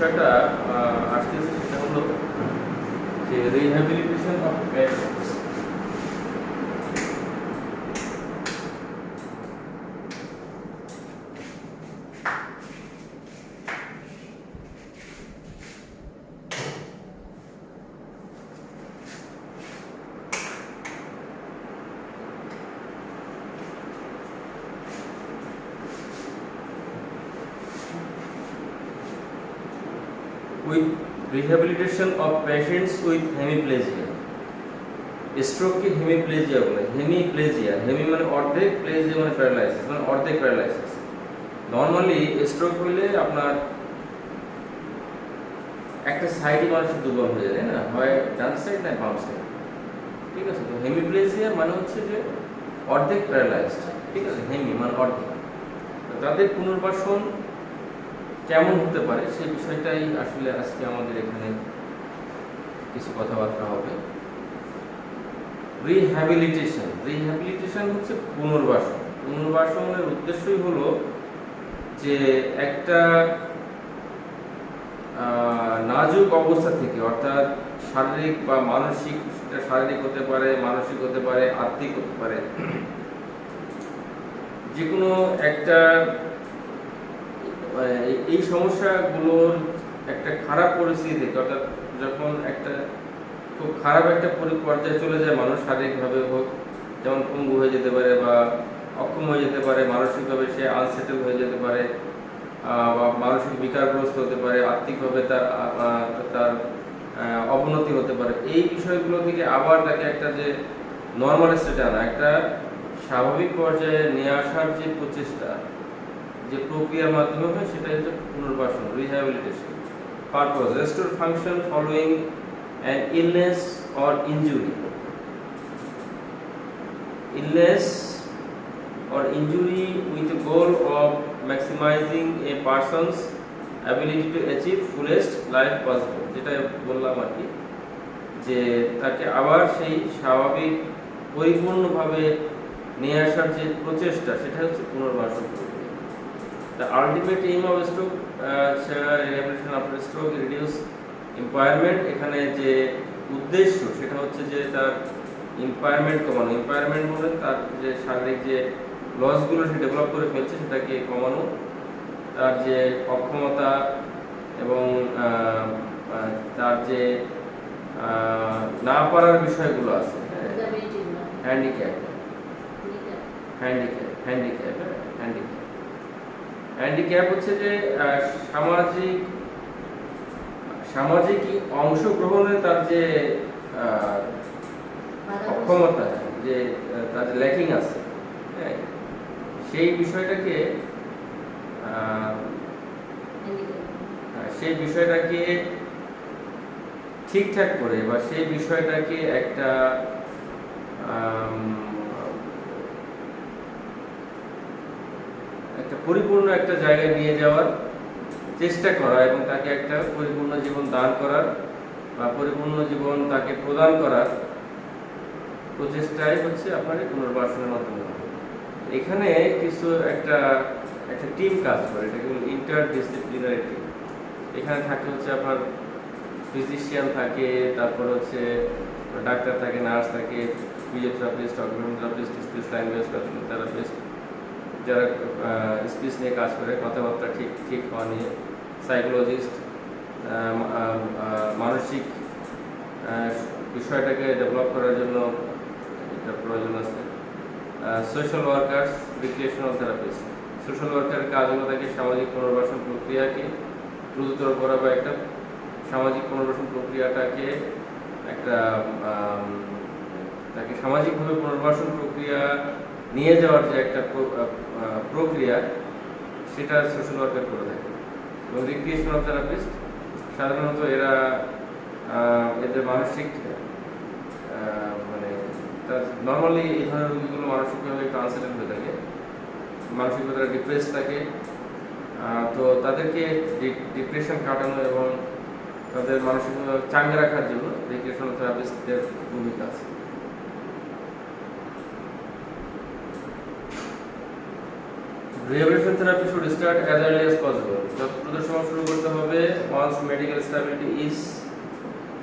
বিষয়টা আসতেছে সেটা হলো যে rehabilitation of patients. with rehabilitation of patients with hemiplegia। স্ট্রোককে হেমিপ্লেজিয়া বলে। হেমিপ্লেজিয়া, হেমি মানে অর্ধেক, প্লেজিয়া মানে প্যারালাইসিস, মানে অর্ধেক প্যারালাইসিস। নর্মালি স্ট্রোক হইলে আপনার একটা সাইডই মানুষের দুর্বল হয়ে যায়, না হয় ডান সাইড না বাম সাইড, ঠিক আছে। তো হেমিপ্লেজিয়া মানে হচ্ছে যে অর্ধেক প্যারালাইজড, ঠিক আছে। হেমি মানে অর্ধেক। তাদের পুনর্বাসন কেমন হতে পারে সেই বিষয়টাই আসলে আজকে আমাদের এখানে কিছু কথাবার্তা হবে। রিহ্যাবিলিটেশন, রিহ্যাবিলিটেশন হচ্ছে পুনর্বাসন। পুনর্বাসনের উদ্দেশ্যই হলো যে একটা নাজুক অবস্থা থেকে, অর্থাৎ শারীরিক বা মানসিক, সেটা শারীরিক হতে পারে, মানসিক হতে পারে, আত্মিক হতে পারে, যে কোনো একটা এই সমস্যাগুলোর একটা খারাপ পরিস্থিতি থেকে, অর্থাৎ যখন একটা খুব খারাপ একটা পর্যায়ে চলে যায় মানুষ, শারীরিকভাবে হোক, যেমন পঙ্গু হয়ে যেতে পারে বা অক্ষম হয়ে যেতে পারে, মানসিকভাবে সে আনসেটেল হয়ে যেতে পারে বা মানসিক বিকারগ্রস্ত হতে পারে, আর্থিকভাবে তার অবনতি হতে পারে। এই বিষয়গুলো থেকে আবার তাকে একটা যে নর্মাল স্টেটে আনা, একটা স্বাভাবিক পর্যায়ে নিয়ে আসার যে প্রচেষ্টা, যে প্রক্রিয়ার মাধ্যমে হয়, সেটা হচ্ছে পুনর্বাসন, rehabilitation. Purpose: restore function following an illness or injury। Illness or injury with the goal of maximizing a person's ability to achieve fullest life possible। যেটা বললাম আর কি, যে তাকে আবার সেই স্বাভাবিক পরিপূর্ণভাবে নিয়ে আসার যে প্রচেষ্টা, সেটা হচ্ছে পুনর্বাসন প্রক্রিয়া। The ultimate aim of stroke, rehabilitation after stroke, reduce impairment. এখানে যে উদ্দেশ্য সেটা হচ্ছে যে তার ইম্পায়ারমেন্ট কমানো। ইম্পায়ারমেন্ট বলে তার যে শারীরিক যে লসগুলো সে ডেভেলপ করে ফেলছে সেটাকে কমানো, তার যে অক্ষমতা এবং তার যে না পারার বিষয়গুলো আছে, handicap, handicap handicap handicap handicap হচ্ছে যে সামাজিক অংশগ্রহণে তার যে অক্ষমতা, যে তার যে ল্যাকিং আছে, হ্যাঁ, সেই বিষয়টাকে ঠিকঠাক করে বা সেই বিষয়টাকে একটা পরিপূর্ণ একটা জায়গায় নিয়ে যাওয়ার চেষ্টা করা এবং তাকে একটা পরিপূর্ণ জীবন দান করার বা পরিপূর্ণ জীবন তাকে প্রদান করার প্রচেষ্টাই হচ্ছে আপনার পুনর্বাসনের মাধ্যমে। এখানে কিছু একটা টিম কাজ করে, এটাকে ইন্টারডিসিপ্লিনারি টিম। এখানে থাকে হচ্ছে আপনার ফিজিশিয়ান থাকে, তারপর হচ্ছে ডাক্তার থাকে, নার্স থাকে, physiotherapist, occupational therapist, speech language therapist, যারা স্পিচ নিয়ে কাজ করে, কথাবার্তা ঠিক হওয়া নিয়ে, সাইকোলজিস্ট, মানসিক বিষয়টাকে ডেভেলপ করার জন্য এটা প্রয়োজন আছে। Social workers, recreational therapist. Social ওয়ার্কারের কাজ হলো তাকে সামাজিক পুনর্বাসন প্রক্রিয়াকে দ্রুততর করা বা একটা সামাজিক পুনর্বাসন প্রক্রিয়াটাকে তাকে সামাজিকভাবে পুনর্বাসন প্রক্রিয়া নিয়ে যাওয়ার যে একটা প্রক্রিয়া, সেটা সোশ্যাল ওয়ার্কার করে থাকে। এবং রিক্রিয়েশনাল থেরাপিস্ট সাধারণত এদের মানসিক মানে নর্মালি এই ধরনের রোগীগুলো মানসিকভাবে একটু আনসেটেল হয়ে থাকে, মানসিকভাবে তারা ডিপ্রেস থাকে। তো তাদেরকে ডিপ্রেশন কাটানো এবং তাদের মানসিকভাবে চাঙ্গা রাখার জন্য রিক্রিয়েশনাল থেরাপিস্টদের ভূমিকা আছে। Rehabilitation therapy should start as early as possible. যত দ্রুত সময় শুরু করতে হবে once medical stability is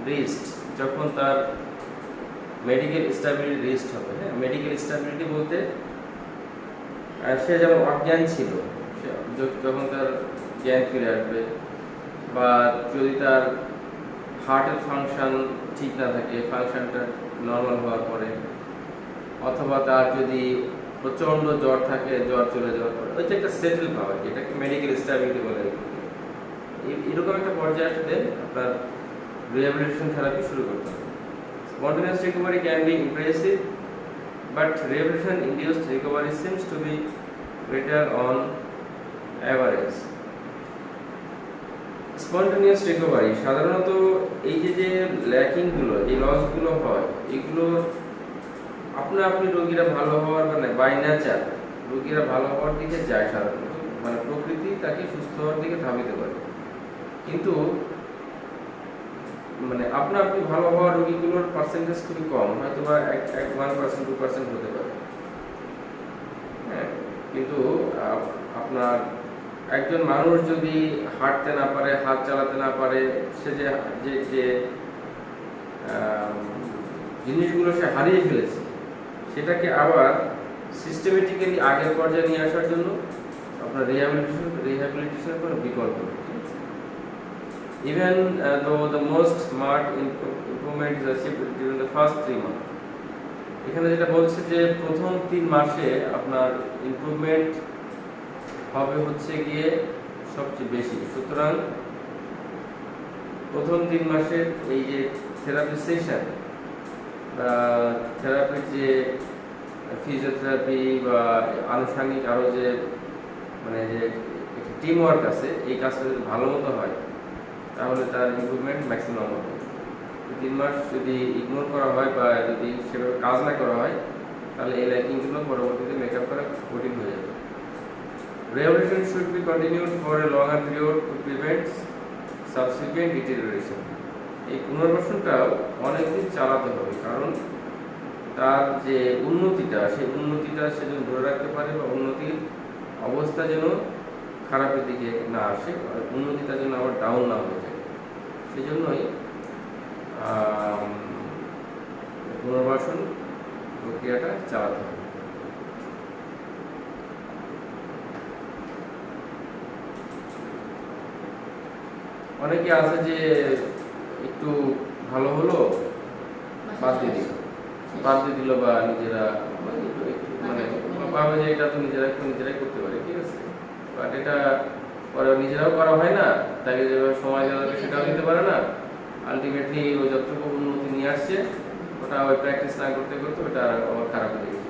reached, যখন তার মেডিকেল স্ট্যাবিলিটি রিস্ট হবে। হ্যাঁ, মেডিকেল স্ট্যাবিলিটি বলতে সে যেমন অজ্ঞান ছিল, যখন তার জ্ঞান ফিরে আসবে, বা যদি তার হার্টের ফাংশন ঠিক না থাকে, ফাংশনটা নর্মাল হওয়ার পরে, অথবা তার যদি প্রচণ্ড জ্বর থাকে, জ্বর চলে যাওয়ার পরে, ওইটা একটা সেটেল পাওয়া, এটাকে মেডিকেল স্ট্যাবিলিটি বলে। এরকম একটা পর্যায়ে আসলে আপনার রিহ্যাবিলিটেশন থেরাপি শুরু করতে হবে। Spontaneous recovery can be impressive, but rehabilitation-induced recovery seems to be better on average. Spontaneous recovery সাধারণত এই যে ল্যাকিংগুলো, এই লসগুলো হয়, এগুলো আপনি রোগীরা ভালো হওয়ার মানে বাই নেচার রোগীরা ভালো হওয়ার দিকে যায় সাধারণত, মানে প্রকৃতি তাকে সুস্থ হওয়ার দিকে ধাবিত করে। কিন্তু মানে আপনি ভালো হওয়া রোগীগুলোর পার্সেন্টেজ খুবই কম, হয়তো বা 1% 2% হতে পারে। হ্যাঁ, কিন্তু আপনার একজন মানুষ যদি হাঁটতে না পারে, হাত চালাতে না পারে, সে যে জিনিসগুলো সে হারিয়ে ফেলেছে, সেটাকে আবার সিস্টেমেটিক্যালি আগের পর্যায়ে নিয়ে আসার জন্য আপনার রিহ্যাবিলিটেশনের কোনো বিকল্প নেই। Even though the most marked improvement is achieved during the first 3 months, এখানে যেটা বলছে যে প্রথম 3 মাসে আপনার ইমপ্রুভমেন্ট হবে হচ্ছে গিয়ে সবচেয়ে বেশি। সুতরাং প্রথম 3 মাসের এই যে থেরাপি সেশন বা থেরাপির যে ফিজিওথেরাপি বা আনুষঙ্গিক আরও যে মানে যে টিম ওয়ার্ক আছে, এই কাজটা যদি ভালো মতো হয় তাহলে তার ইমপ্রুভমেন্ট ম্যাক্সিমাম হবে। 3 মাস যদি ইগনোর করা হয় বা যদি সেভাবে কাজ না করা হয়, তাহলে এই ল্যাকিংগুলো পরবর্তীতে মেকআপ করা কঠিন হয়ে যাবে। Rehabilitation should be continued for a longer period to prevent subsequent deterioration. এই পুনর্বাসনটাও অনেকদিন চালাতে হবে, কারণ তার যে উন্নতিটা, সেই উন্নতিটা সে যেন ধরে রাখতে পারে, বা উন্নতির অবস্থা যেন খারাপের দিকে না আসে, উন্নতিটা যেন আবার ডাউন না হয়ে যায়, সেই জন্যই পুনর্বাসন প্রক্রিয়াটা চালাতে হবে। অনেকে আছে যে একটু ভালো হলো বাদ দিয়ে দিল, বা নিজেরা মানে ভাবে যে এটা তো নিজেরাই করতে পারে, ঠিক আছে, বাট এটা পরে নিজেরাও করা হয় না, তাকে যেভাবে সময় দেওয়া দরকার সেটাও দিতে পারে না। আলটিমেটলি ওই যতটুকু উন্নতি নিয়ে আসছে ওটা ওই প্র্যাকটিস না করতে করতে ওটা আবার খারাপ হয়ে গেছে।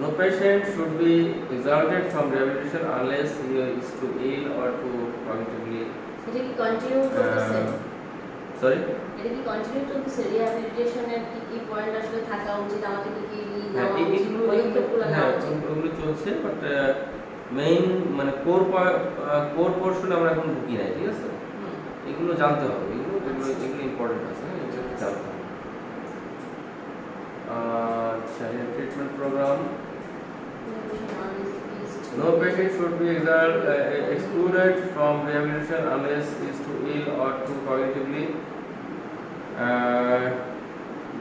No patient should be exalted from rehabilitation unless he is too ill or too cognitively. এটা কি কন্টিনিউ করতেছে? সরি, এটা কি কন্টিনিউ করতেছে? রিহ্যাবিলিটেশনের কি পয়েন্ট আসলে থাকা উচিত, আমাদের কি নেওয়া উচিত, পদক্ষেপগুলো নেওয়া উচিত? ওগুলো চলছে, বাট মেইন মানে কোর পোর্শন আমরা এখন ঢুকি নাই, ঠিক আছে, এগুলো জানতে হবে, এগুলো ইম্পর্টেন্ট আছে, জানতে হবে। আচ্ছা, treatment programme, no patient should be excluded from rehabilitation unless he is too ill or too cognitively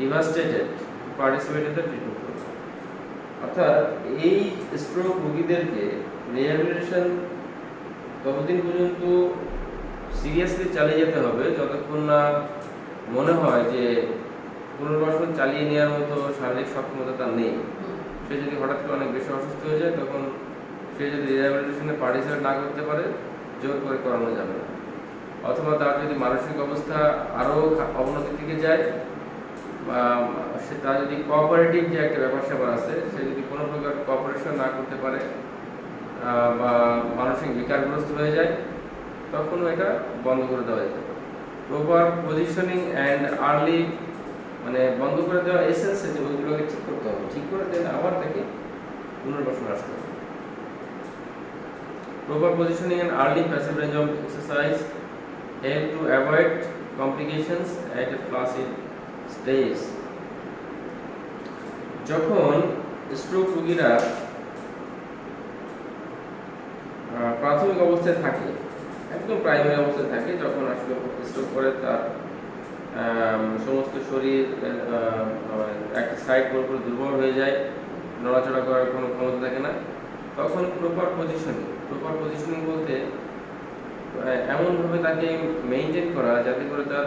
devastated to participate in the treatment program. অর্থাৎ এই স্ট্রোক রোগীদেরকে রিহ্যাবিলিটেশন ততদিন পর্যন্ত সিরিয়াসলি চালিয়ে যেতে হবে যতক্ষণ না মনে হয় যে পুনর্বাসন চালিয়ে নেওয়ার মতো শারীরিক সক্ষমতা তার নেই। সে যদি হঠাৎ করে অনেক বেশি অসুস্থ হয়ে যায়, তখন সে যদি রিহ্যাবিলিটেশনে পার্টিসিপেট না করতে পারে, জোর করে করানো যাবে না। অথবা তার যদি মানসিক অবস্থা আরও অবনতির দিকে যায়, বা সে তার যদি কোঅপারেটিভ যে একটা ব্যাপার স্যাপার আছে, সে যদি কোনো প্রকার কোঅপারেশন না করতে পারে বা মানসিক বিকারগ্রস্ত হয়ে যায়, তখনও এটা বন্ধ করে দেওয়া যেতে পারে। প্রপার পজিশনিং অ্যান্ড আর্লি মানে বন্ধ করে দেওয়া এসেন্সে যে ওইগুলোকে ঠিক করতে হবে, ঠিক করে দিলে আবার থেকে পুনর্বাসন আসতে হবে। Proper positioning and early passive range of exercise help to avoid complications at a flaccid stage. যখন স্ট্রোক রোগীরা প্রাথমিক অবস্থায় থাকে, একদম প্রাইমারি অবস্থায় থাকে, যখন আসলে স্ট্রোক করে তার সমস্ত শরীর একটা সাইড পুরোপুরি দুর্বল হয়ে যায়, নড়াচড়া করার কোনো ক্ষমতা থাকে না, তখন প্রপার পজিশনিং বলতে এমনভাবে তাকে মেনটেন করা যাতে করে তার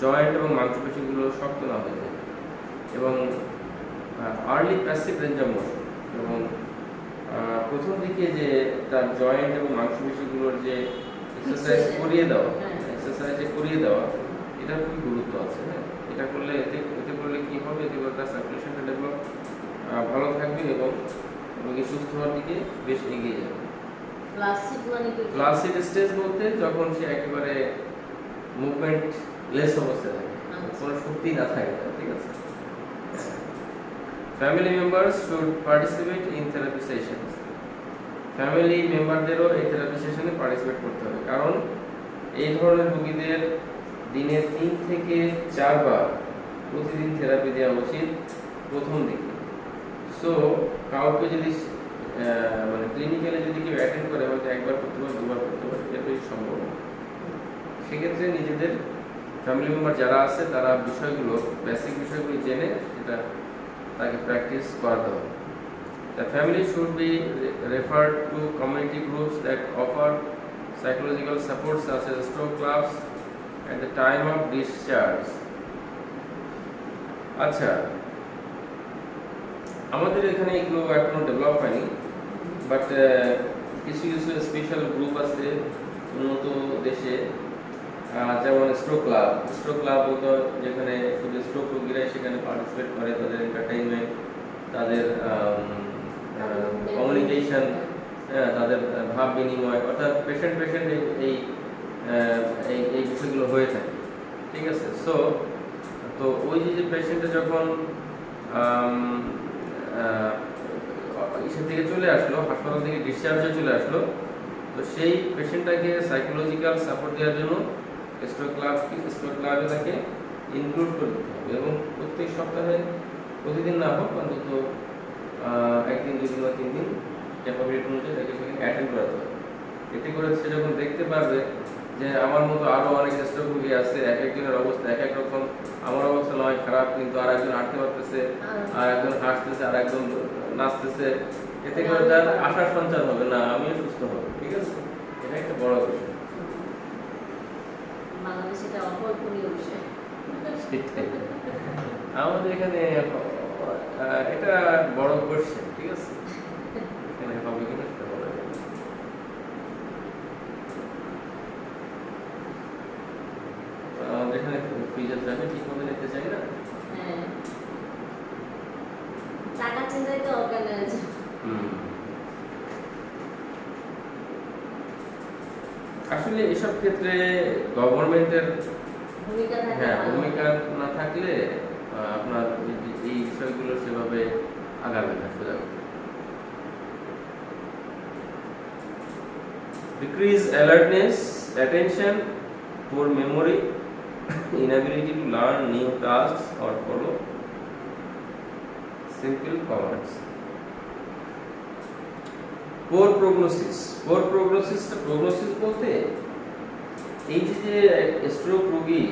জয়েন্ট এবং মাংসপেশিগুলো শক্ত না হয়ে যায়, এবং early passive range of motion, এবং প্রথম দিকে যে তার জয়েন্ট এবং মাংসপেশিগুলোর যে এক্সারসাইজ করিয়ে দেওয়া এটা খুবই গুরুত্ব আছে। হ্যাঁ, এটা করলে এতে করলে কি হবে, এতে করে তার সার্কুলেশনটা ডেভেলপ ভালো থাকবে এবং রোগী সুস্থ হওয়ার দিকে বেশ এগিয়ে যাবে। ফ্লাসিড স্টেজ বলতে যখন সে একেবারে মুভমেন্ট লেস অবস্থায় থাকে, কোনো শক্তি না থাকে, ঠিক আছে। Family members should participate in therapy sessions. Family মেম্বারদেরও এই থেরাপি সেশনে পার্টিসিপেট করতে হবে, কারণ এই ধরনের রোগীদের দিনে 3 থেকে 4 বার প্রতিদিন থেরাপি দেওয়া উচিত প্রথম দিকে। সো কাউকে যদি মানে ক্লিনিক্যালে যদি কেউ অ্যাটেন্ড করে, হয়তো একবার করতে পারে, দুবার করতে পারে, এটা বেশি সম্ভব না। সেক্ষেত্রে নিজেদের ফ্যামিলি মেম্বার যারা আছে তারা বিষয়গুলো, বেসিক বিষয়গুলো জেনে সেটা তাকে প্র্যাকটিস করাতে হবে। The family should be referred to community groups that offer psychological support such as stroke clubs at the time of discharge. আচ্ছা, আমাদের এখানে এগুলো এখনো ডেভেলপ হয়নি, বাট কিছু কিছু স্পেশাল গ্রুপ আছে উন্নত দেশে, যেমন স্ট্রোক ক্লাব বলতে, যেখানে শুধু স্ট্রোক রোগীরাই সেখানে পার্টিসিপেট করে, তাদের এন্টারটেইনমেন্ট, তাদের কমিউনিকেশন, তাদের ভাব বিনিময়, অর্থাৎ পেশেন্ট এই বিষয়গুলো হয়ে থাকে, ঠিক আছে। তো ওই যে পেশেন্টটা যখন ইসের থেকে চলে আসলো, হাসপাতাল থেকে ডিসচার্জ হয়ে চলে আসলো, তো সেই পেশেন্টটাকে সাইকোলজিক্যাল সাপোর্ট দেওয়ার জন্য স্ট্রোক ক্লাবে তাকে ইনক্লুড করে দিতে হবে, এবং প্রত্যেক সপ্তাহে, প্রতিদিন না হোক অন্তত 1 দিন 2 দিন বা 3 দিন ক্যাপাবিলিটি অনুযায়ী তাকে সেখানে অ্যাটেন্ড করাতে হবে। এতে করে সে যখন দেখতে পারবে যে আমার মতো আরও অনেক স্ট্রোক রোগী আছে, এক একজনের অবস্থা এক এক রকম, আমার অবস্থা নয় খারাপ, কিন্তু আর একজন হাঁটতে পারতেছে, আর একজন হাসতেছে, আর একজন নাচতেছে, এতে করে তার আশার সঞ্চার হবে, না আমিও সুস্থ হব, ঠিক আছে। এটা একটা বড় বিষয়। আমাদের এখানে এটা বড় কোশ্চেন, ঠিক আছে, এখানে হবে কিনা সেটা বলা যায় না। আমাদের এখানে ফিজিওথেরাপি ঠিক মতো নিতে চাই না, টাকা চিন্তাই তো অর্গানাইজ। আসলে এসব ক্ষেত্রে গভর্নমেন্টের ভূমিকা না থাকলে আপনার এই বিষয়গুলো সেভাবে আগাবে না সোজা কথা। Decrease alertness, attention, poor memory, inability to learn new tasks or follow simple commands. Poor prognosis বলতে এই যে স্ট্রোক রোগী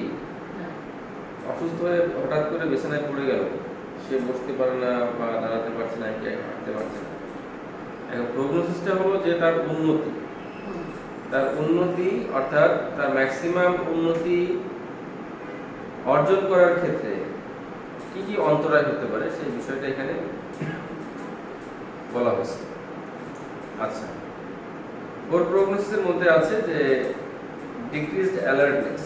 অসুস্থ হয়ে হঠাৎ করে বিছানায় পড়ে গেল, সে বসতে পারে না বা দাঁড়াতে পারছে না, হাঁটতে পারছে না। এখন প্রগনোসিসটা হলো যে তার উন্নতি, অর্থাৎ তার ম্যাক্সিমাম উন্নতি অর্জন করার ক্ষেত্রে কি কি অন্তরায় হতে পারে সেই বিষয়টা এখানে বলা হয়েছে। আচ্ছা, পোর প্রগনোসিসের মধ্যে আছে যে ডিক্রিজড অ্যালার্টনেস,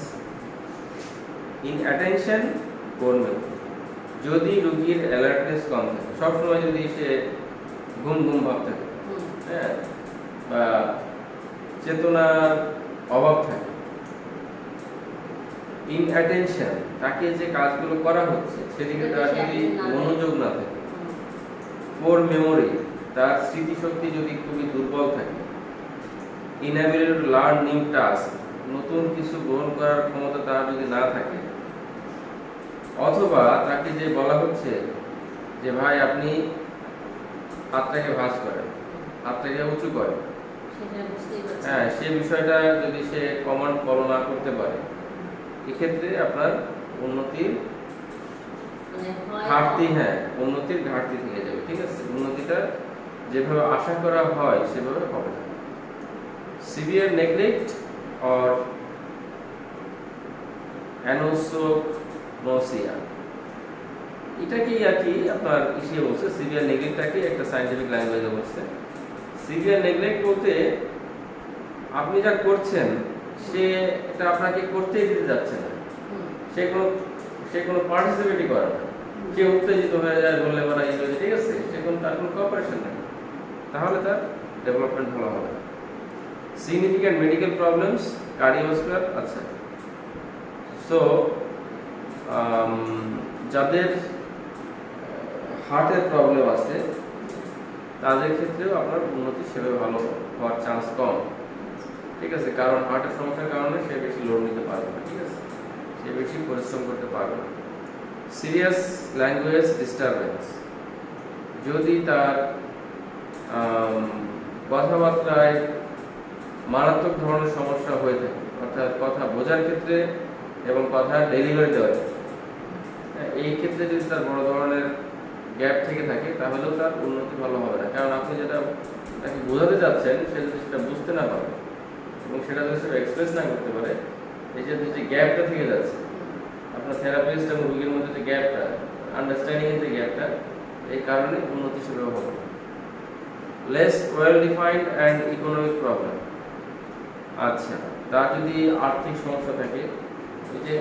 ইনঅ্যাটেনশন, পোর মেমরি। যদি রোগীর অ্যালার্টনেস কম থাকে, সবসময় যদি সে ঘুম ভাব থাকে, হ্যাঁ, বা চেতনার অভাব থাকে, ইনঅ্যাটেনশন, তাকে যে কাজগুলো করা হচ্ছে সেদিকে তার যদি মনোযোগ না থাকে, পোর মেমোরি, তার স্মৃতিশক্তি যদি খুবই দুর্বল থাকে, inability to learn new task, নতুন কিছু গ্রহণ করার ক্ষমতা তার যদি না থাকে, অথবা তাকে যে বলা হচ্ছে যে ভাই আপনি হাতটাকে ভাঁজ করেন, হাতটাকে উঁচু করেন, সেটা বুঝতেই পারছি। হ্যাঁ, সে বিষয়টা যদি সে কমান্ড ফলো না করতে পারে, এক্ষেত্রে আপনার উন্নতির মানে হয় ঘাটতি, হ্যাঁ, উন্নতির ঘাটতি থেকে যাবে। ঠিক আছে, উন্নতিটা যেভাবে আশা করা হয় সেভাবে হবে না। সিভিয়ার নেগলেক্ট অর অ্যানোসোগনোসিয়া, এটাকেই আর কি আপনার ইসে বলছে, সিভিয়ার নেগলেক্টটাকে একটা সায়েন্টিফিক ল্যাঙ্গুয়েজে বলছে। সিভিয়ার নেগলেক্ট বলতে আপনি যা করছেন সে এটা আপনাকে করতেই দিতে যাচ্ছে না, সে কোনো পার্টিসিপেটই করে না, কে উত্তেজিত হয়ে যায় বললে বলা এই হয়েছে, ঠিক আছে, সে তার কোনো কোঅপারেশন নেই, তাহলে তার ডেভেলপমেন্ট ভালো হবে না। সিগনিফিক্যান্ট মেডিকেল প্রবলেমস, কার্ডিওভাস্কুলার, আচ্ছা, সো যাদের হার্টের প্রবলেম আছে তাদের ক্ষেত্রেও আপনার উন্নতি সেভাবে ভালো হওয়ার চান্স কম। ঠিক আছে, কারণ হার্টের সমস্যার কারণে সে বেশি লোড নিতে পারবে না, ঠিক আছে, সে বেশি পরিশ্রম করতে পারবে না। সিরিয়াস ল্যাঙ্গুয়েজ ডিস্টারবেন্স, যদি তার কথাবার্তায় মারাত্মক ধরনের সমস্যা হয়ে থাকে, অর্থাৎ কথা বোঝার ক্ষেত্রে এবং কথা ডেলিভারি দেওয়ার ক্ষেত্রে, এই ক্ষেত্রে যদি তার বড় ধরনের গ্যাপ থেকে থাকে তাহলেও তার উন্নতি ভালো হবে না। কারণ আপনি যেটা তাকে বোঝাতে চাচ্ছেন সে যদি সেটা বুঝতে না পারে এবং সেটা যদি সেটা এক্সপ্রেস না করতে পারে, এই যে গ্যাপটা থেকে যাচ্ছে, আপনার থেরাপিস্ট এবং রোগীর মধ্যে যে গ্যাপটা, আন্ডারস্ট্যান্ডিং এর যে গ্যাপটা, এই কারণে উন্নতি সেভাবে হবে না। Less well defined and economic problem, আচ্ছা, তার যদি আর্থিক সমস্যা থাকে, এই যে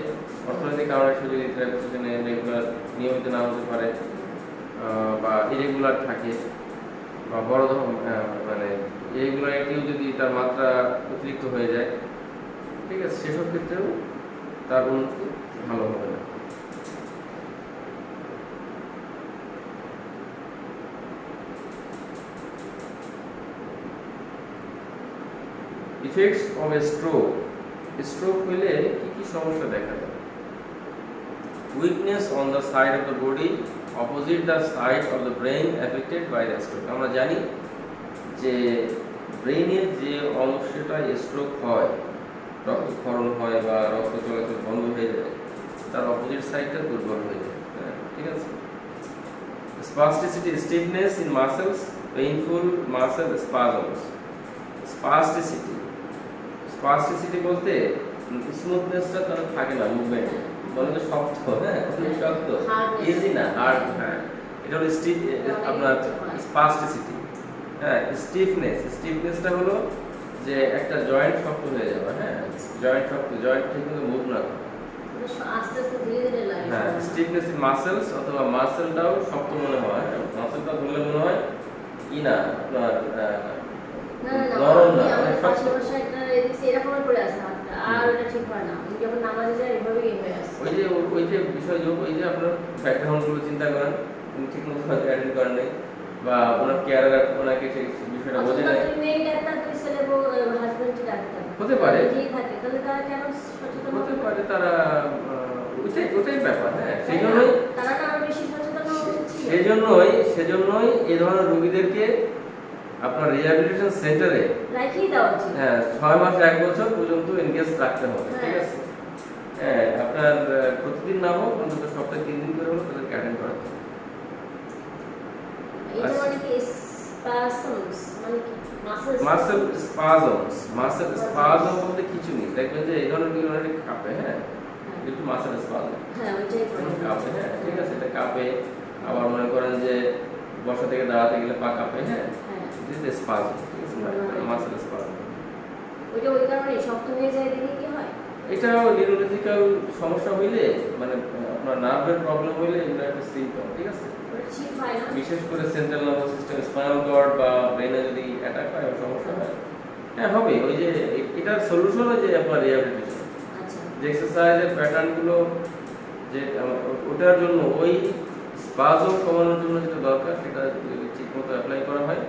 অর্থনৈতিক কারণে সে যদি থেরাপিস্ট রেগুলার নিয়মিত না হতে পারে বা ইরেগুলার থাকে বা বড় মানে ইরেগুলারিটিও যদি তার মাত্রা অতিরিক্ত হয়ে যায়, ঠিক আছে, সেসব ক্ষেত্রেও তার উন্নতি ভালো হবে না। Effects of a stroke, stroke হলে কি কি সমস্যা দেখা যায়? Weakness on the side of the body opposite the side of the brain affected by the stroke. আমরা জানি যে ব্রেইনের যে অংশটা স্ট্রোক হয়, রক্তক্ষরণ হয় বা রক্ত চলাচল বন্ধ হয়ে যায়, তার অপোজিট সাইডটা দুর্বল হয়ে যায়, ঠিক আছে। Spasticity, stiffness in muscles, painful muscle spasms. Spasticity, spasticity বলতে স্মুথনেসটা তার থাকে না, মুভমেন্ট বলে তো শক্ত, হ্যাঁ, শক্ত, ইজি না, হার্ড, হ্যাঁ, এটা হলো আপনার স্পাস্টিসিটি। হ্যাঁ, স্টিফনেস, স্টিফনেসটা হলো যে একটা জয়েন্ট শক্ত হয়ে যাবে, হ্যাঁ, জয়েন্ট শক্ত, জয়েন্ট ঠিক মতো মুভ না করে, আস্তে আস্তে ধীরে ধীরে লাগে। হ্যাঁ, স্টিফনেস ইন মাসেলস, অথবা মাসেলটাও শক্ত মনে হয়, মাসেলটা ধরলে মনে হয় কি না আপনার নরম না, শক্ত। এরকম করে আসে হাতটা, আর এটা ঠিক হয় না, যখন নামাজে যায় এভাবেই হয়ে আসে। ওই যে বিষয়, ওই যে আপনার ব্যাকগ্রাউন্ড গুলো চিন্তা করেন, ঠিক মতো অ্যাটেন্ড করেন নাই, বা ওনার কেয়ারার ওনাকে সেই বিষয়টা বোঝে নাই, হতে পারে, হতে পারে, তারা ওটাই ব্যাপার, হ্যাঁ, সেজন্যই এই ধরনের রোগীদেরকে আপনার রিহ্যাবিলিটেশন সেন্টারে রাখিয়ে দেওয়া উচিত, হ্যাঁ, 6 মাস 1 বছর পর্যন্ত এনগেজ রাখতে হবে, ঠিক আছে, হ্যাঁ, আপনার প্রতিদিন না হোক অন্তত সপ্তাহে 3 দিন করে হলো তাদেরকে অ্যাটেন্ড করাতে হবে। এটা মানে কি স্পাজমস, মানে কি মাসেল স্পাজমস, মাসেল স্পাজম বলতে কিছু নেই, দেখবেন যে এই ধরনের কিছু অনেক কাঁপে, হ্যাঁ, একটু মাসেল স্পাজম, হ্যাঁ, ওইটাই কাঁপে, হ্যাঁ, ঠিক আছে, এটা কাঁপে, আবার মনে করেন যে বসা থেকে দাঁড়াতে গেলে পা কাঁপে, হ্যাঁ, দিস ইজ স্পাজম, ঠিক আছে, মাসেল স্পাজম। ওইটা ওই কারণে শক্ত হয়ে যায়, দেখে কি হয়, এটা নিউরোলজিক্যাল সমস্যা হইলে, মানে আপনার নার্ভের প্রবলেম হইলে এটা একটা সিম্পটম, ঠিক আছে, ঠিক হয় না, বিশেষ করে central nervous system, spinal cord বা ব্রেনে যদি অ্যাটাক হয় সমস্যা হয়, হ্যাঁ, হবে। ওই যে এটার সলিউশন হচ্ছে আপনার রিহ্যাবিলিটেশন, আচ্ছা, যে এক্সারসাইজের প্যাটার্নগুলো, যে ওটার জন্য ওই স্পাজম কমানোর জন্য যেটা দরকার সেটা যদি ঠিকমতো অ্যাপ্লাই করা হয়,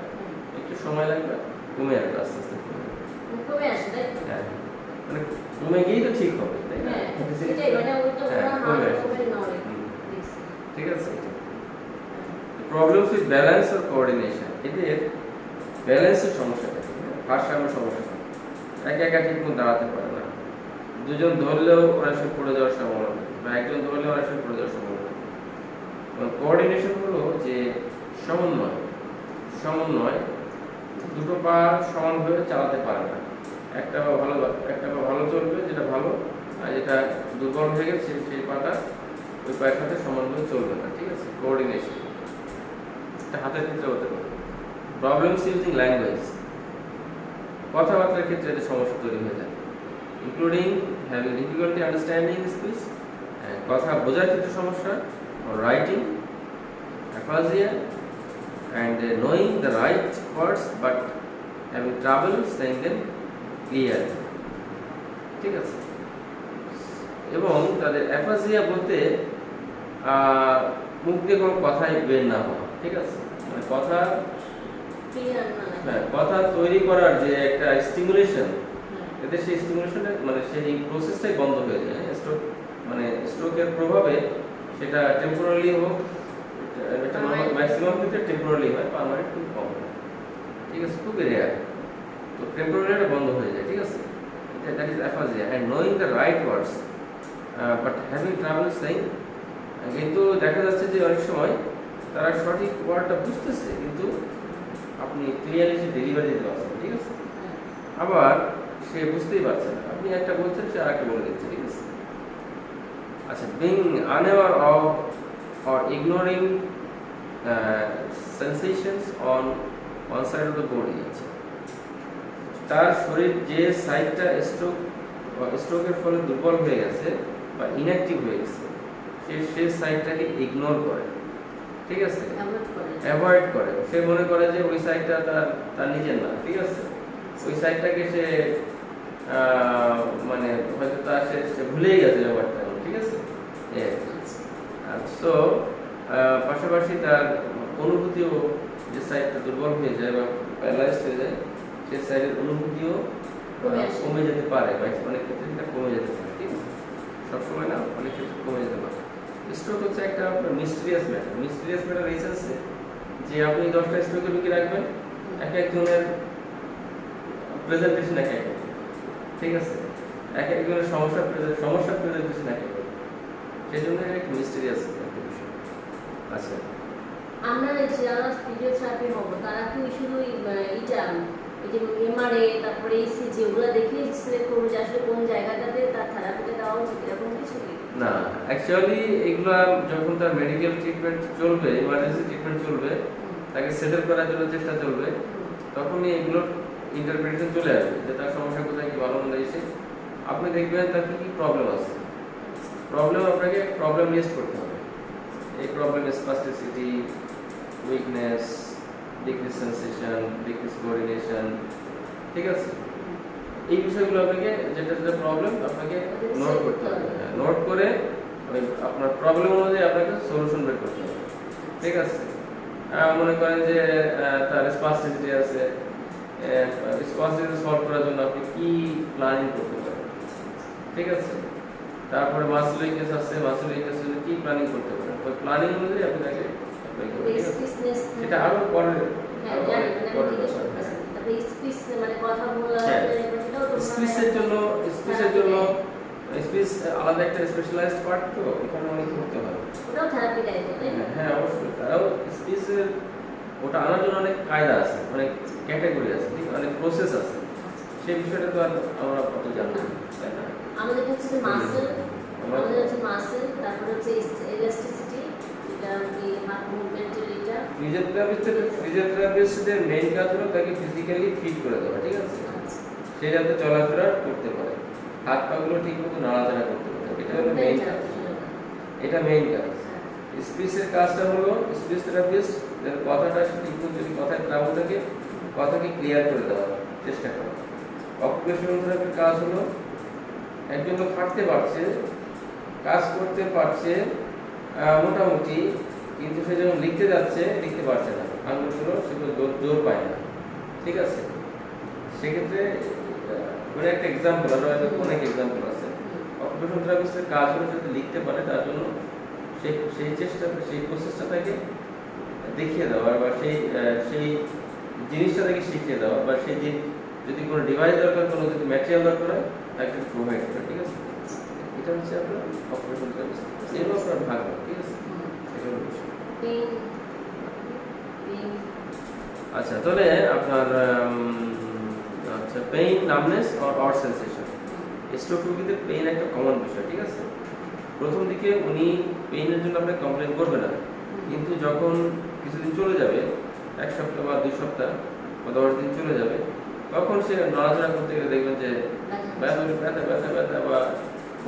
একটু সময় লাগবে, কমে আসবে আস্তে আস্তে। কমে আসে, তাই তো? হ্যাঁ, মানে কমে গিয়েই তো ঠিক হবে, তাই না? হ্যাঁ, সেটাই, মানে ওইটা হ্যাঁ, পুরো কমে হার্ট আসে। কমে নড়ে, দেখছি। ঠিক আছে? Problems with balance or coordination, এদের ব্যালেন্সের সমস্যা থাকে, ভারসাম্য সমস্যা থাকে। একা একা ঠিক মতো দাঁড়াতে পারে না, দুজন ধরলেও অনেক সময় পড়ে যাওয়ার সম্ভাবনা থাকে, বা একজন ধরলেও অনেক সময় পড়ে যাওয়ার সম্ভাবনা থাকে। কোঅর্ডিনেশন হলো যে সমন্বয়, সমন্বয় দুটো পা সমানভাবে চালাতে পারে না, একটা পা ভালো চলবে যেটা ভালো, আর যেটা দুর্বল হয়ে গেছে সেই পাটা ওই পায়ের সাথে সমানভাবে চলবে না। ঠিক আছে? কোঅর্ডিনেশন এটা হাতের ক্ষেত্রে হতে পারে। প্রবলেমস ইউজিং ল্যাঙ্গুয়েজ, কথাবার্তার ক্ষেত্রে এদের সমস্যা তৈরি হয়ে যায়, including having difficulty understanding speech, কথা বোঝার ক্ষেত্রে সমস্যা, writing, অ্যাফাজিয়া, and knowing the right words but having trouble saying them clearly. ঠিক আছে? এবং তাদের অ্যাফাজিয়া বলতে মুখ দিয়ে কোনো কথাই বের না হওয়া। ঠিক আছে? মানে কথা, ক্লিয়ার না লাগে। হ্যাঁ, কথা তৈরি করার যে একটা স্টিমুলেশন, এতে সেই স্টিমুলেশনটা মানে সেই প্রসেসটাই বন্ধ হয়ে যায়। স্ট্রোক মানে স্ট্রোকের প্রভাবে সেটা টেম্পোরারি হোক, এটা ম্যাক্সিমাম ক্ষেত্রে টেম্পোরারি হয়, পার্মানেন্ট খুব কম হয়। ঠিক আছে? খুব রেয়ার। তো টেম্পোরারি এটা বন্ধ হয়ে যায়। ঠিক আছে? That is aphasia. And knowing the right words but having trouble saying, কিন্তু দেখা যাচ্ছে যে অনেক সময় তারা সঠিক ওয়ার্ডটা বুঝতেছে, কিন্তু আপনি ক্লিয়ারলি সে ডেলিভারি দিতে পারছেন। ঠিক আছে? আবার সে বুঝতেই পারছে না, আপনি একটা বলছেন, সে আরেকটা বলে দিচ্ছে। ঠিক আছে? আচ্ছা, being unaware of or ignoring sensations on one side of the body, আছে তার শরীর যে সাইডটা স্ট্রোকের ফলে দুর্বল হয়ে গেছে বা ইনঅ্যাক্টিভ হয়ে গেছে, সে সেই সাইডটাকে ইগনোর করে। ঠিক আছে? অ্যাভয়েড করে। সে মনে করে যে ওই সাইডটা তার নিজের না। ঠিক আছে? ওই সাইডটাকে সে মানে হয়তো সে ভুলেই গেছে ব্যাপারটা। ঠিক আছে? সো পাশাপাশি তার অনুভূতিও, যে সাইডটা দুর্বল হয়ে যায় বা প্যারালাইজড হয়ে যায়, সেই সাইডের অনুভূতিও কমে যেতে পারে, বা অনেক ক্ষেত্রে সেটা কমে যেতে পারে। ঠিক আছে? সবসময় না, অনেক ক্ষেত্রে কমে যেতে পারে। স্ট্রোক হচ্ছে একটা মিস্টিরিয়াস ম্যাটার। মিস্টিরিয়াস ম্যাটার এই সেন্সে যে আপনি 10টা স্ট্রোকের রুগী রাখবেন, এক একজনের প্রেজেন্টেশন এক এক রকম। ঠিক আছে? এক একজনের সমস্যার প্রেজেন্টেশন এক এক রকম। সেই জন্য এটা একটা মিস্টিরিয়াস একটা বিষয়। আচ্ছা, আমরা যারা ফিজিওথেরাপি হবো তারা কি শুধু এটা এই যে এমআরএ, তারপরে ইসিজি, ওগুলো দেখে সিলেক্ট করবো যে আসলে কোন জায়গাটাতে তার থেরাপিটা দেওয়া উচিত, এরকম কিছু কি? না, অ্যাকচুয়ালি এগুলো যখন তার মেডিকেল ট্রিটমেন্ট চলবে, ইমার্জেন্সি ট্রিটমেন্ট চলবে, তাকে সেটেল করার জন্য চেষ্টা চলবে, তখনই এগুলোর ইন্টারপ্রিটেশন চলে আসবে যে তার সমস্যা কোথায়, কি ভালো মন্দ এসে আপনি দেখবেন তার কি কি প্রবলেম আছে। প্রবলেম আপনাকে প্রবলেম লিস্ট করতে হবে। এই problem spasticity, weakness, decrease sensation, decrease coordination. ঠিক আছে? এই বিষয়গুলো আপনাকে যেটা যেটা প্রবলেম আপনাকে নোট করতে হবে। নোট করে ওই আপনার প্রবলেম অনুযায়ী আপনাকে সলিউশন বের করতে হবে। ঠিক আছে? মনে করেন যে তার স্পাস্টিসিটি আছে, স্পাস্টিসিটি সলভ করার জন্য আপনি কি প্ল্যানিং করতে পারেন। ঠিক আছে? তারপরে মাসল উইকনেস আছে, মাসল উইকনেসের জন্য কি প্ল্যানিং করতে পারেন, ওই প্ল্যানিং অনুযায়ী আপনি তাকে অ্যাপ্লাই করবেন। ঠিক আছে? সেটা আরো পরে স্পিচের জন্য স্পিচ আলাদা একটা স্পেশালাইজড পার্ট, তো এখানে অনেক করতে হয়। হ্যাঁ, অবশ্যই। তারাও স্পিচের ওটা আনার জন্য অনেক কায়দা আছে, অনেক ক্যাটাগরি আছে, ঠিক, অনেক প্রসেস আছে। সেই বিষয়টা তো আর আমরা কত জানি না, তাই না? আমাদের হচ্ছে যে মাসল, আমাদের হচ্ছে মাসল, তারপর হচ্ছে ইলাস্টিসিটি, এটা কি হাত মুভমেন্টের, এটা ফিজিওথেরাপিস্টদের মেইন কাজ হলো তাকে ফিজিক্যালি ফিট করে দেওয়া। ঠিক আছে? সে যাতে চলাফেরা করতে পারে, হাত পাগুলো ঠিক মতো নাড়াচাড়া করতে পারে, এটা হলো মেইন কাজ। এটা মেইন কাজ। স্পিচের কাজটা হলো স্পিচ থেরাপিস্ট যাতে কথাটা ঠিক মতো, যদি কথায় ট্রাবল থাকে, কথাকে ক্লিয়ার করে দেওয়ার চেষ্টা করা। অকুপেশনাল থেরাপির কাজ হলো একজন লোক হাঁটতে পারছে, কাজ করতে পারছে মোটামুটি, কিন্তু সে যখন লিখতে যাচ্ছে লিখতে পারছে না, আঙুলগুলো সেগুলো জোর পায় না। ঠিক আছে? সেক্ষেত্রে মানে একটা এক্সাম্পল, আর অনেক এক্সাম্পল আছে। অকুপেশন থেরাপিস্টের কাজ হলো যাতে লিখতে পারে, তার জন্য সেই চেষ্টাটা, সেই প্রসেসটা তাকে দেখিয়ে দেওয়া, বা সেই জিনিসটা তাকে শিখিয়ে দেওয়া, বা সেই যদি কোনো ডিভাইস দরকার, কোনো যদি ম্যাটেরিয়াল দরকার হয় তাকে প্রোভাইড করা, ঠিক আছে? এটা হচ্ছে আপনার অকুপেশন থেরাপিস্ট, এগুলো আপনার ভাগ, ঠিক আছে? এটা হলো বিষয়। আচ্ছা, তাহলে আপনার আচ্ছা, pain, numbness or sensation. Stroke রোগীদের পেইন একটা কমন বিষয়, ঠিক আছে? প্রথম দিকে উনি পেইনের জন্য আপনাকে কমপ্লেন করবে না, কিন্তু যখন কিছুদিন চলে যাবে, 1 সপ্তাহ বা 2 সপ্তাহ বা 10 দিন চলে যাবে, তখন সে নড়াচড়া করতে গেলে দেখবেন যে ব্যথা ব্যথা ব্যথা ব্যথা, বা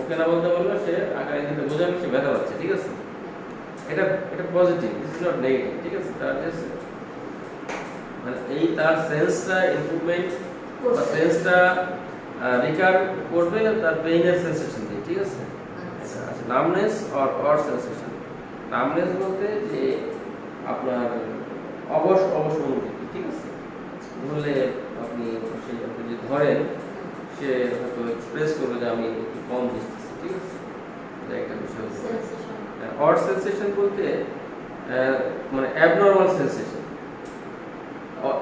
ওকে না বলতে পারলেও সে আকারে কিন্তু বোঝাবে সে ব্যথা পাচ্ছে, ঠিক আছে? এটা positive, this is not negative, ঠিক আছে? তার জাস্ট মানে এই তার সেন্সটা ইমপ্রুভমেন্ট বা সেন্সটা রিকার করবে তার পেইনের সেন্সেশন দিয়ে, ঠিক আছে? আচ্ছা, নামনেস অর সেন্সেশন। নামনেস বলতে যে আপনার অবশ অনুভূতি, ঠিক আছে? ধরলে আপনি যদি ধরেন, সে হয়তো এক্সপ্রেস করবে যে আমি একটু কম বুঝতেছি, ঠিক আছে? এটা একটা বিষয়। অর সেন্সেশন বলতে মানে অ্যাবনর্মাল সেন্সেশন।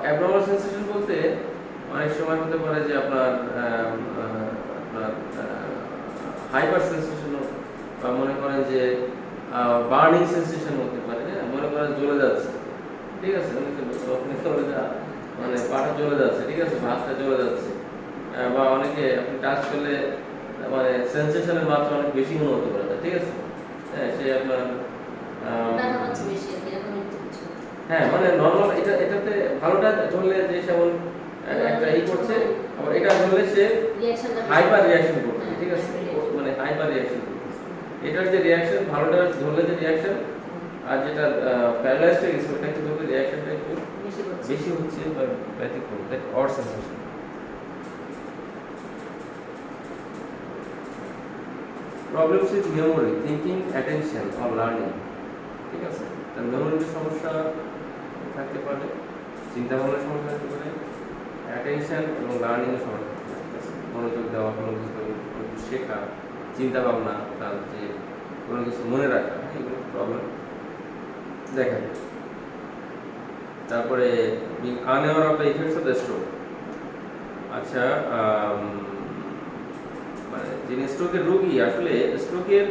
অ্যাবনর্মাল সেন্সেশন বলতে অনেক সময় হতে পারে যে আপনার হাইপার সেন্সেশন, বা মনে করেন যে বার্নিং সেন্সেশন হতে পারে, হ্যাঁ? মনে করেন জ্বলে যাচ্ছে, ঠিক আছে? মানে পাটা জ্বলে যাচ্ছে, ঠিক আছে? ভাতটা জ্বলে যাচ্ছে, বা অনেকে আপনি টাচ করলে মানে সেন্সেশনের মাত্রা অনেক বেশি মনে হতে পারে, ঠিক আছে? হ্যাঁ, সে আপনার হ্যাঁ, মানে নর্মাল, এটাতে ভালোটা ধরলে যে সেমন একটা করছে, আবার এটা ধরলে সে হাইপার রিঅ্যাকশন করছে, ঠিক আছে? মানে হাইপার রিঅ্যাকশন করছে। এটার যে রিঅ্যাকশন, ভালোটা ধরলে যে রিঅ্যাকশন, আর যেটা প্যারালাইজড হয়ে গেছে ওটা একটু ধরলে রিঅ্যাকশনটা একটু বেশি হচ্ছে বা ব্যতিক্রম, that odd sensation. Problems with memory, thinking, attention or learning, ঠিক আছে? তার মেমোরিতে সমস্যা থাকতে পারে, চিন্তা ভাবনার সমস্যা থাকতে পারে, অ্যাটেনশন এবং লার্নিং এর সমস্যা থাকতে পারে, ঠিক আছে? মনোযোগ দেওয়া, কোনো কিছু শেখা, চিন্তা ভাবনা, তার যে কোনো কিছু মনে রাখা, এগুলো প্রবলেম দেখা যায়। তারপরে unaware of the effects of the stroke. আচ্ছা, মানে যিনি স্ট্রোকের রোগী, আসলে স্ট্রোকের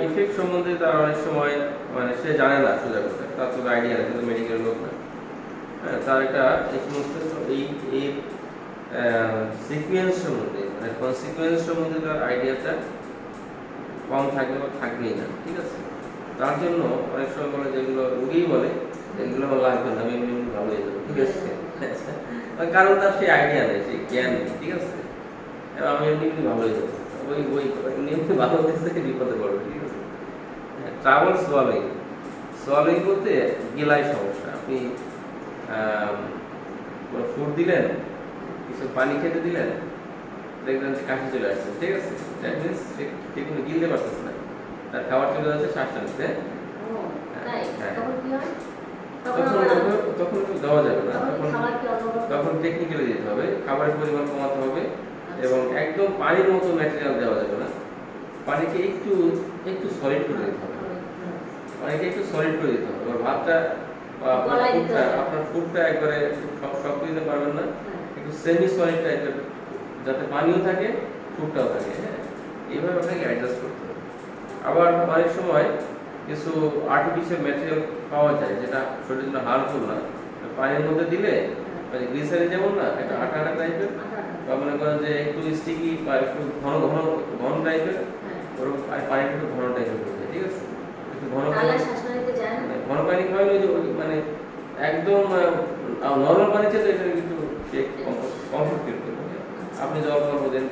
ইফেক্ট সম্বন্ধে তার অনেক সময় মানে সে জানে না, সোজা কথা, তার তো আইডিয়া নেই, কিন্তু মেডিকেল লোক না। তার একটা এই সমস্ত এই সিকুয়েন্স সম্বন্ধে, মানে কনসিকুয়েন্স সম্বন্ধে তার আইডিয়াটা কম থাকবে বা থাকবেই না, ঠিক আছে? তার জন্য অনেক সময় বলে, যেগুলো রোগী বলে এগুলো আমার লাগবে না, আমি এমনি ভালো হয়ে যাবো, ঠিক আছে? কারণ তার সেই আইডিয়া নেই, সেই জ্ঞান নেই, ঠিক আছে? আমি এমনি ভালো হয়ে যাবো, ওই এমনি ভালো হতে বিপদে পড়বে, ঠিক আছে? ট্রাভেল সোয়ালিং বলতে গিলায় সমস্যা। আপনি ফুড দিলেন, কিছু পানি খেতে দিলেন, দেখবেন যে কাশি চলে আসছে, ঠিক আছে? দ্যাট মিনস সে ঠিকমতো গিলতে পারতেছে না, তার খাবার চলে যাচ্ছে শ্বাসটা নিতে। তখন দেওয়া যাবে না, তখন টেকনিক্যালি দিতে হবে, খাবারের পরিমাণ কমাতে হবে, এবং একদম পানির মতো ম্যাটেরিয়াল দেওয়া যাবে না, পানিকে একটু সলিড করে দিতে হবে, পানিকে একটু সলিড করে দিতে হবে। আর ভাতটা বা আপনার ফুডটা একবারে শক্ত দিতে পারবেন না, একটু সেমি সলিড টাইপের, যাতে পানিও থাকে ফুডটাও থাকে, হ্যাঁ? এইভাবে আপনাকে অ্যাডজাস্ট করতে হবে। আবার অনেক সময় কিছু আর্টিফিশিয়াল ম্যাটেরিয়াল পাওয়া যায় যেটা শরীরের জন্য হার্মফুল না, পানির মধ্যে দিলে গ্লিসারিন যেমন না, একটা আঠা টাইপের, বা মনে করেন যে একটু স্টিকি বা একটু ঘন টাইপের, ওরকম পানিটা একটু ঘন টাইপের হয়ে যায়, ঠিক আছে? একটু ঘন পানি খাওয়ালে মানে একদম নরমাল পানি চেয়ে এটা কিন্তু সে কমফোর্ট ফিল করবে। আপনি জল দেন,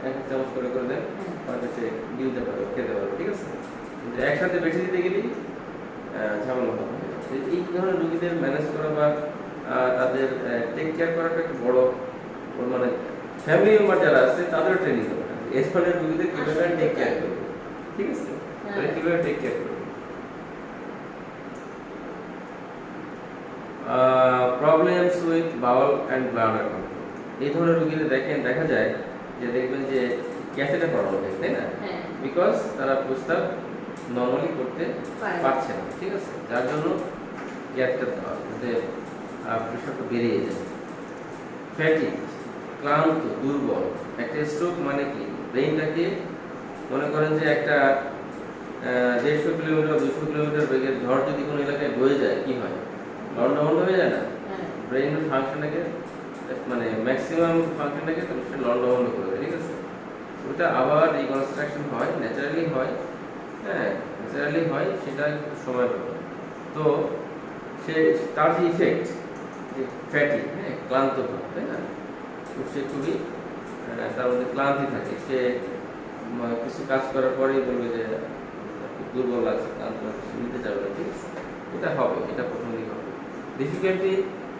এক চামচ করে দেন, হয়তো সে গিলতে পারবে, খেতে পারবে, ঠিক আছে? কিন্তু একসাথে বেশি দিতে গেলেই ঝামেলা হবে। এই ধরনের রোগীদের ম্যানেজ করা বা তাদের টেক কেয়ার করাটা একটা বড়, মানে ফ্যামিলি মেম্বার যারা আছে তাদেরও ট্রেনিং হবে, এই ধরনের রোগীদের কিভাবে টেক কেয়ার করবে, ঠিক আছে? কিভাবে টেক কেয়ার করবে। Problems with bowel and bladder control. এই ধরনের রোগীদের দেখা যায় যে দেখবেন যে ক্যাথেটার প্রবলেম হয়, তাই না? হ্যাঁ বিকজ তারা প্রস্তাব নর্মালি করতে পারে। পারছে না, ঠিক আছে? যার জন্য ক্যাথেটার দেওয়া, যাতে প্রেশারটা বেরিয়ে যায়। ফ্যাটিক, ক্লান্ত, দুর্বল। একটা স্ট্রোক মানে কি, ব্রেইনটাকে মনে করেন যে একটা 150 কিলোমিটার 200 কিলোমিটার বেগের ঝড় যদি কোনো এলাকায় বয়ে যায় কি হয়, লন্ডভন্ড হয়ে যায় না? হ্যাঁ ব্রেইনের ফাংশনটাকে মানে ম্যাক্সিমাম ফাংশনটাকে সে লন্ডভন্ড করে দেয়, ঠিক আছে? ওটা আবার রিকনস্ট্রাকশন হয়, ন্যাচারালি হয়, হ্যাঁ ন্যাচারালি হয়, সেটা একটু সময় পাবে। তো সে তার যে ইফেক্ট, যে ফ্যাটি, হ্যাঁ ক্লান্ত ভাব, তাই না? তো সে খুবই তার মধ্যে ক্লান্তি থাকে, সে কিছু কাজ করার পরেই বলবে যে খুব দুর্বল লাগছে, ক্লান্ত লাগছে, সে নিতে যাবে না, ঠিক আছে? এটা হবে, এটা প্রথম দিকে হবে। Difficulty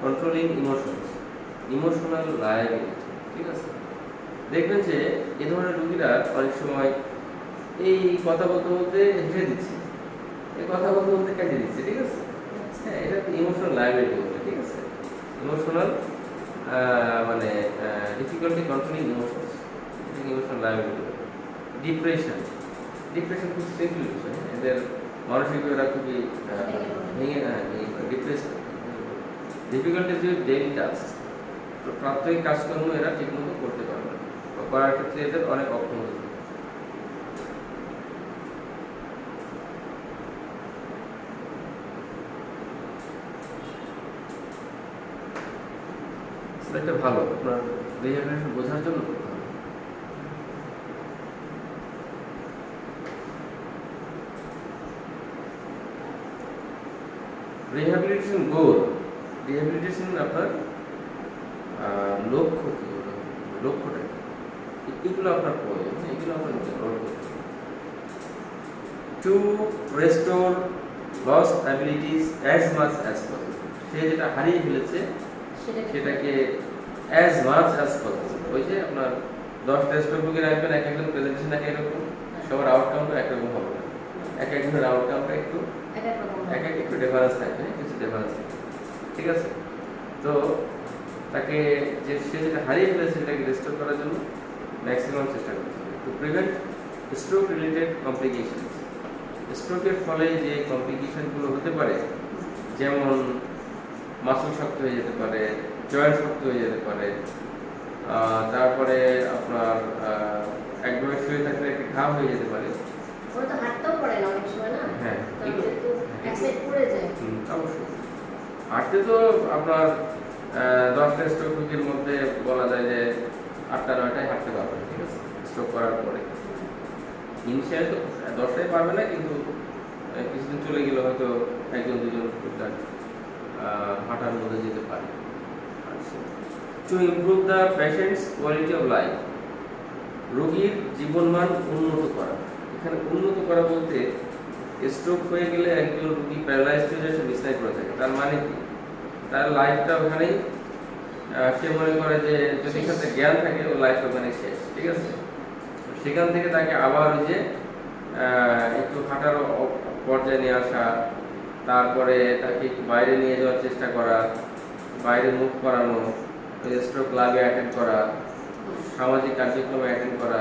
controlling emotions, emotional liability, ঠিক আছে? দেখবেন যে এ ধরনের রোগীরা অনেক সময় এই কথা বলতে বলতে হেসে দিচ্ছে, এই কথা বলতে বলতে কেটে দিচ্ছে, ঠিক আছে? হ্যাঁ, এটা ইমোশনাল লায়াবিলিটি বলে, ঠিক আছে? ইমোশনাল মানে difficulty controlling emotions, emotional liability. Depression, depression খুব সিম্পল বিষয়, এদের মানসিক এরা খুবই ভেঙে ডিপ্রেস। ডিফিকাল্টি যে ডেইলি টাস্ক, প্রাত্যহিক কাজকর্ম এরা ঠিকমতো করতে পারবে না, বা করার ক্ষেত্রে এদের অনেক অক্ষমতা থাকে। এটা ভালো, আপনার রিহ্যাবিলিটেশন বোঝার জন্য করতে হবে। রিহ্যাবিলিটেশন গোল, রিহ্যাবিলিটেশন আপনার লক্ষ্য কি, লক্ষ্যটা কি, এগুলো আপনার প্রয়োজন, এগুলো আপনার to restore lost abilities as much as possible. সে যেটা হারিয়ে ফেলেছে সেটাকে অ্যাজ মাচ অ্যাজ পসিবল। ওই যে আপনার 10টা স্ট্রোকে রাখবেন, এক একজন প্রেজেন্টেশন এক একরকম, সবার আউটকামটা একরকম হবে না, এক একজনের আউটকামটা একটু একটু ডিফারেন্স থাকবে, কিছু ডিফারেন্স থাকবে, ঠিক আছে? তো তাকে যে সে যেটা হারিয়ে ফেলেছে সেটাকে রেস্টোর করার জন্য ম্যাক্সিমাম চেষ্টা করতে হবে। To prevent stroke related complications, স্ট্রোকের ফলে যে কমপ্লিকেশনগুলো হতে পারে, যেমন মাসল শক্ত হয়ে যেতে পারে, জয়েন্ট শক্ত হয়ে যেতে পারে, তারপরে আপনার একভাবে শুয়ে থাকলে একটা ঘাম হয়ে যেতে পারে। ওরা তো হাঁটতেও পারে না অনেক সময়, না? হ্যাঁ, তাহলে তো এক সাইড পড়ে যায়। অবশ্যই হাঁটতে তো আপনার 10টা স্ট্রোক রোগীর মধ্যে বলা যায় যে 8টা 9টাই হাঁটতে পারবে, ঠিক আছে? স্ট্রোক করার পরে ইনিশিয়ালি তো 10টাই পারবে না, কিন্তু কিছুদিন চলে গেলে হয়তো একজন দুজন টুকটাক হাঁটার মধ্যে যেতে পারে। To improve the patients quality of life, রোগীর জীবনমান উন্নত করা। এখানে উন্নত করা বলতে স্ট্রোক হয়ে গেলে একজন রোগী প্যারালাইজড হয়ে যায়, সে বিছানায় পড়ে থাকে, তার মানে কি, তার লাইফটা ওখানেই সে মনে করে যে যদি এখান থেকে জ্ঞান থাকে ও লাইফ ওখানে শেষ, ঠিক আছে? সেখান থেকে তাকে আবার ওই যে একটু হাঁটার পর্যায়ে নিয়ে আসা, তারপরে তাকে একটু বাইরে নিয়ে যাওয়ার চেষ্টা করা, বাইরে মুভ করানো, স্ট্রোক ক্লাবে অ্যাটেন্ড করা, সামাজিক কার্যক্রমে অ্যাটেন্ড করা,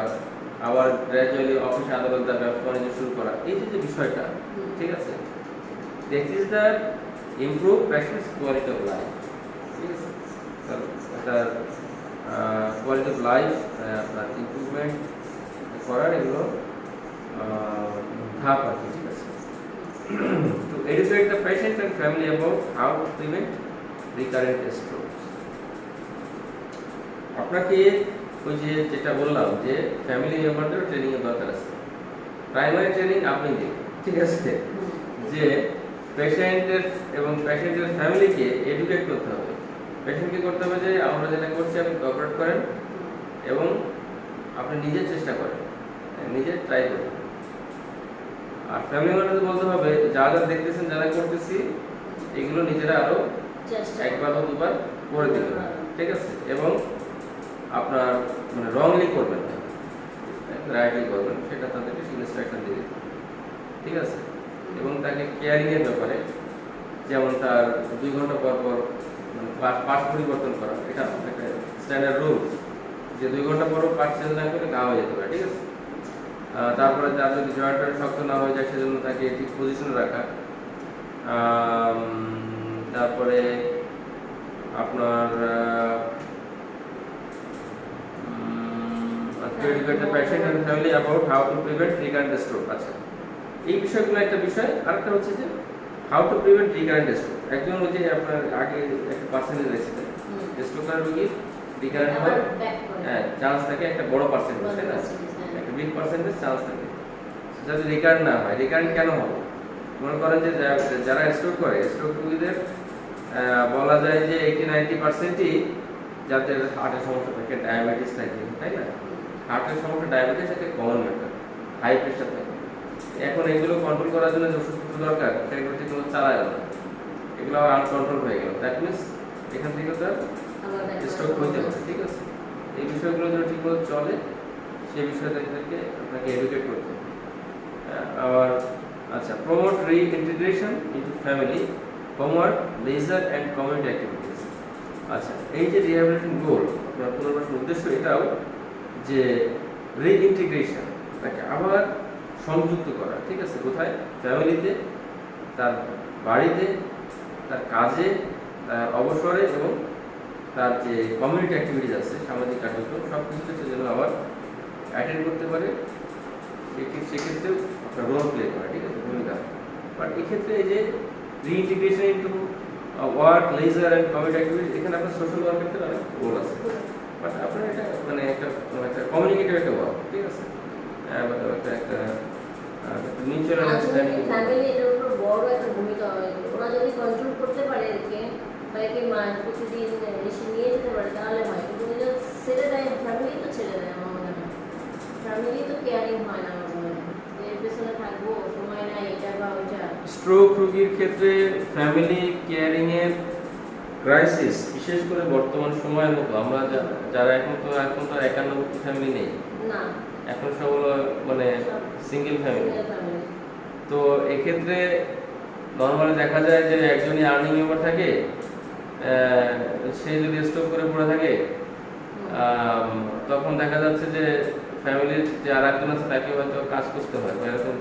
আবার গ্র্যাজুয়ালি অফিস আদালত বা ব্যবসা বাণিজ্য শুরু করা, এই যে বিষয়টা, ঠিক আছে? This is the improve patients quality of life, ঠিক আছে? তার কোয়ালিটি অফ লাইফ আপনার ইমপ্রুভমেন্ট করার এগুলো ধাপ আছে, ঠিক আছে? To educate the patient and family about how to prevent recurrent strokes. আপনাকে ওই যে যেটা বললাম যে ফ্যামিলি মেম্বারদের ট্রেনিং এর দরকার আছে। প্রাইমারি ট্রেনিং আপনি দিন, ঠিক আছে? যে পেশেন্টের এবং পেশেন্টের ফ্যামিলিকে এডুকেট করতে হবে। পেশেন্টকে করতে হবে যে আমরা যেটা করছি আপনি কোঅপারেট করেন এবং আপনি নিজে চেষ্টা করেন, নিজে ট্রাই করেন। আর ফ্যামিলি মেম্বারদের বলতে হবে যা যা দেখতেছেন, যারা করতেছি এগুলো নিজেরা আরো একবার বা দুবার করে দিবেন, ঠিক আছে? এবং আপনার মানে রংলি করবেন না, রাইটলি করবেন, সেটা তাদেরকে ইনস্ট্রাকশন দিয়ে দিতে, ঠিক আছে? এবং তাকে কেয়ারিং এর ব্যাপারে, যেমন তার 2 ঘন্টা পর পর পাশ পরিবর্তন করা, এটা একটা স্ট্যান্ডার্ড রুল যে 2 ঘন্টা পরও পার্ট চেঞ্জ না করে ঘা হয়ে যেতে পারে, ঠিক আছে। তারপরে তার যদি জয়েন্টটা শক্ত না হয়ে যায় সেজন্য তাকে ঠিক পজিশনে রাখা। তারপরে আপনার to educate the patient and family about how to prevent recurrent stroke। আচ্ছা, এই বিষয়গুলো একটা বিষয়। আরেকটা হচ্ছে যে how to prevent recurrent stroke। একজন ওই যে আপনার আগে একটা পার্সেন্টেজ এসেছে যে স্ট্রোকার রোগীর রিকারেন্ট হওয়ার চান্স থাকে একটা বড় পার্সেন্টেজ, তাই না? একটা বিগ পার্সেন্টেজ চান্স থাকে যাতে রিকারেন্ট না হয়। রিকারেন্ট কেন হবে? মনে করেন যে যারা স্ট্রোক করে, স্ট্রোক রোগীদের বলা যায় যে 80-90%ই যাদের হার্টের সমস্যা থাকে, ডায়াবেটিস থাকে, তাই না? হার্টের সমস্যা, ডায়াবেটিস একটা কমন ম্যাটার, হাই প্রেশার থাকে। এখন এগুলো কন্ট্রোল করার জন্য যে ওষুধপত্র দরকার সেগুলো ঠিক মতো চালায় না, এগুলো আনকন্ট্রোল হয়ে গেল। দ্যাট মিনস এখান থেকে তার স্ট্রোক হইতে পারে, ঠিক আছে। এই বিষয়গুলো যেন ঠিক মতো চলে সেই বিষয়টাকে আপনাকে এডুকেট করতে হবে। আবার আচ্ছা, promote reintegration into family, homework, leisure and community activities. আচ্ছা, এই যে রিহ্যাবিলিটেশন গোল, আপনার পুনর্বাসনের উদ্দেশ্য এটাও যে রিইন্টিগ্রেশন, তাকে আবার সংযুক্ত করা, ঠিক আছে। কোথায়? ফ্যামিলিতে, তার বাড়িতে, তার কাজে, তার অবসরে এবং তার যে কমিউনিটি অ্যাক্টিভিটিস আছে, সামাজিক কার্যক্রম, সব কিছুতে সে যেন আবার অ্যাটেন্ড করতে পারে, সেক্ষেত্রেও আপনার রোল প্লে করে, ঠিক আছে, ভূমিকা। বাট এক্ষেত্রে এই যে reintegration into work, leisure and community activities, এখানে আপনার সোশ্যাল ওয়ার্কের ক্ষেত্রে অনেক রোল আছে। বাট আপনার এটা মানে একটা কমিউনিকেটিভ একটা ওয়ার্ক, ঠিক আছে, একটা মিউচুয়াল আন্ডারস্ট্যান্ডিং। ফ্যামিলি এর উপর বড় একটা ভূমিকা হয়। ওরা যদি কন্ট্রোল করতে পারে একে, বা একে প্রতিদিন এসে নিয়ে যেতে পারে তাহলে হয়। কিন্তু যদি ছেড়ে দেয়, ফ্যামিলি তো ছেড়ে দেয় আমার মনে হয়, ফ্যামিলি তো কেয়ারিং হয় না আমার মনে হয়, যে এর পেছনে থাকবো, সময় নাই এটা বা ওইটা। স্ট্রোক রোগীর ক্ষেত্রে ফ্যামিলি কেয়ারিং এর ক্রাইসিস, বিশেষ করে বর্তমান সময়ের মতো আমরা যারা এখন তো 91 ফ্যামিলি নেই না, এখন সব হলো মানে সিঙ্গেল ফ্যামিলি। তো এক্ষেত্রে নর্মালি দেখা যায় যে একজনই আর্নিং মেম্বার থাকে, সে যদি স্ট্রোক করে পড়ে থাকে তখন দেখা যাচ্ছে যে ফ্যামিলির যে আর একজন আছে তাকে হয়তো কাজ করতে হয়, বা এরকম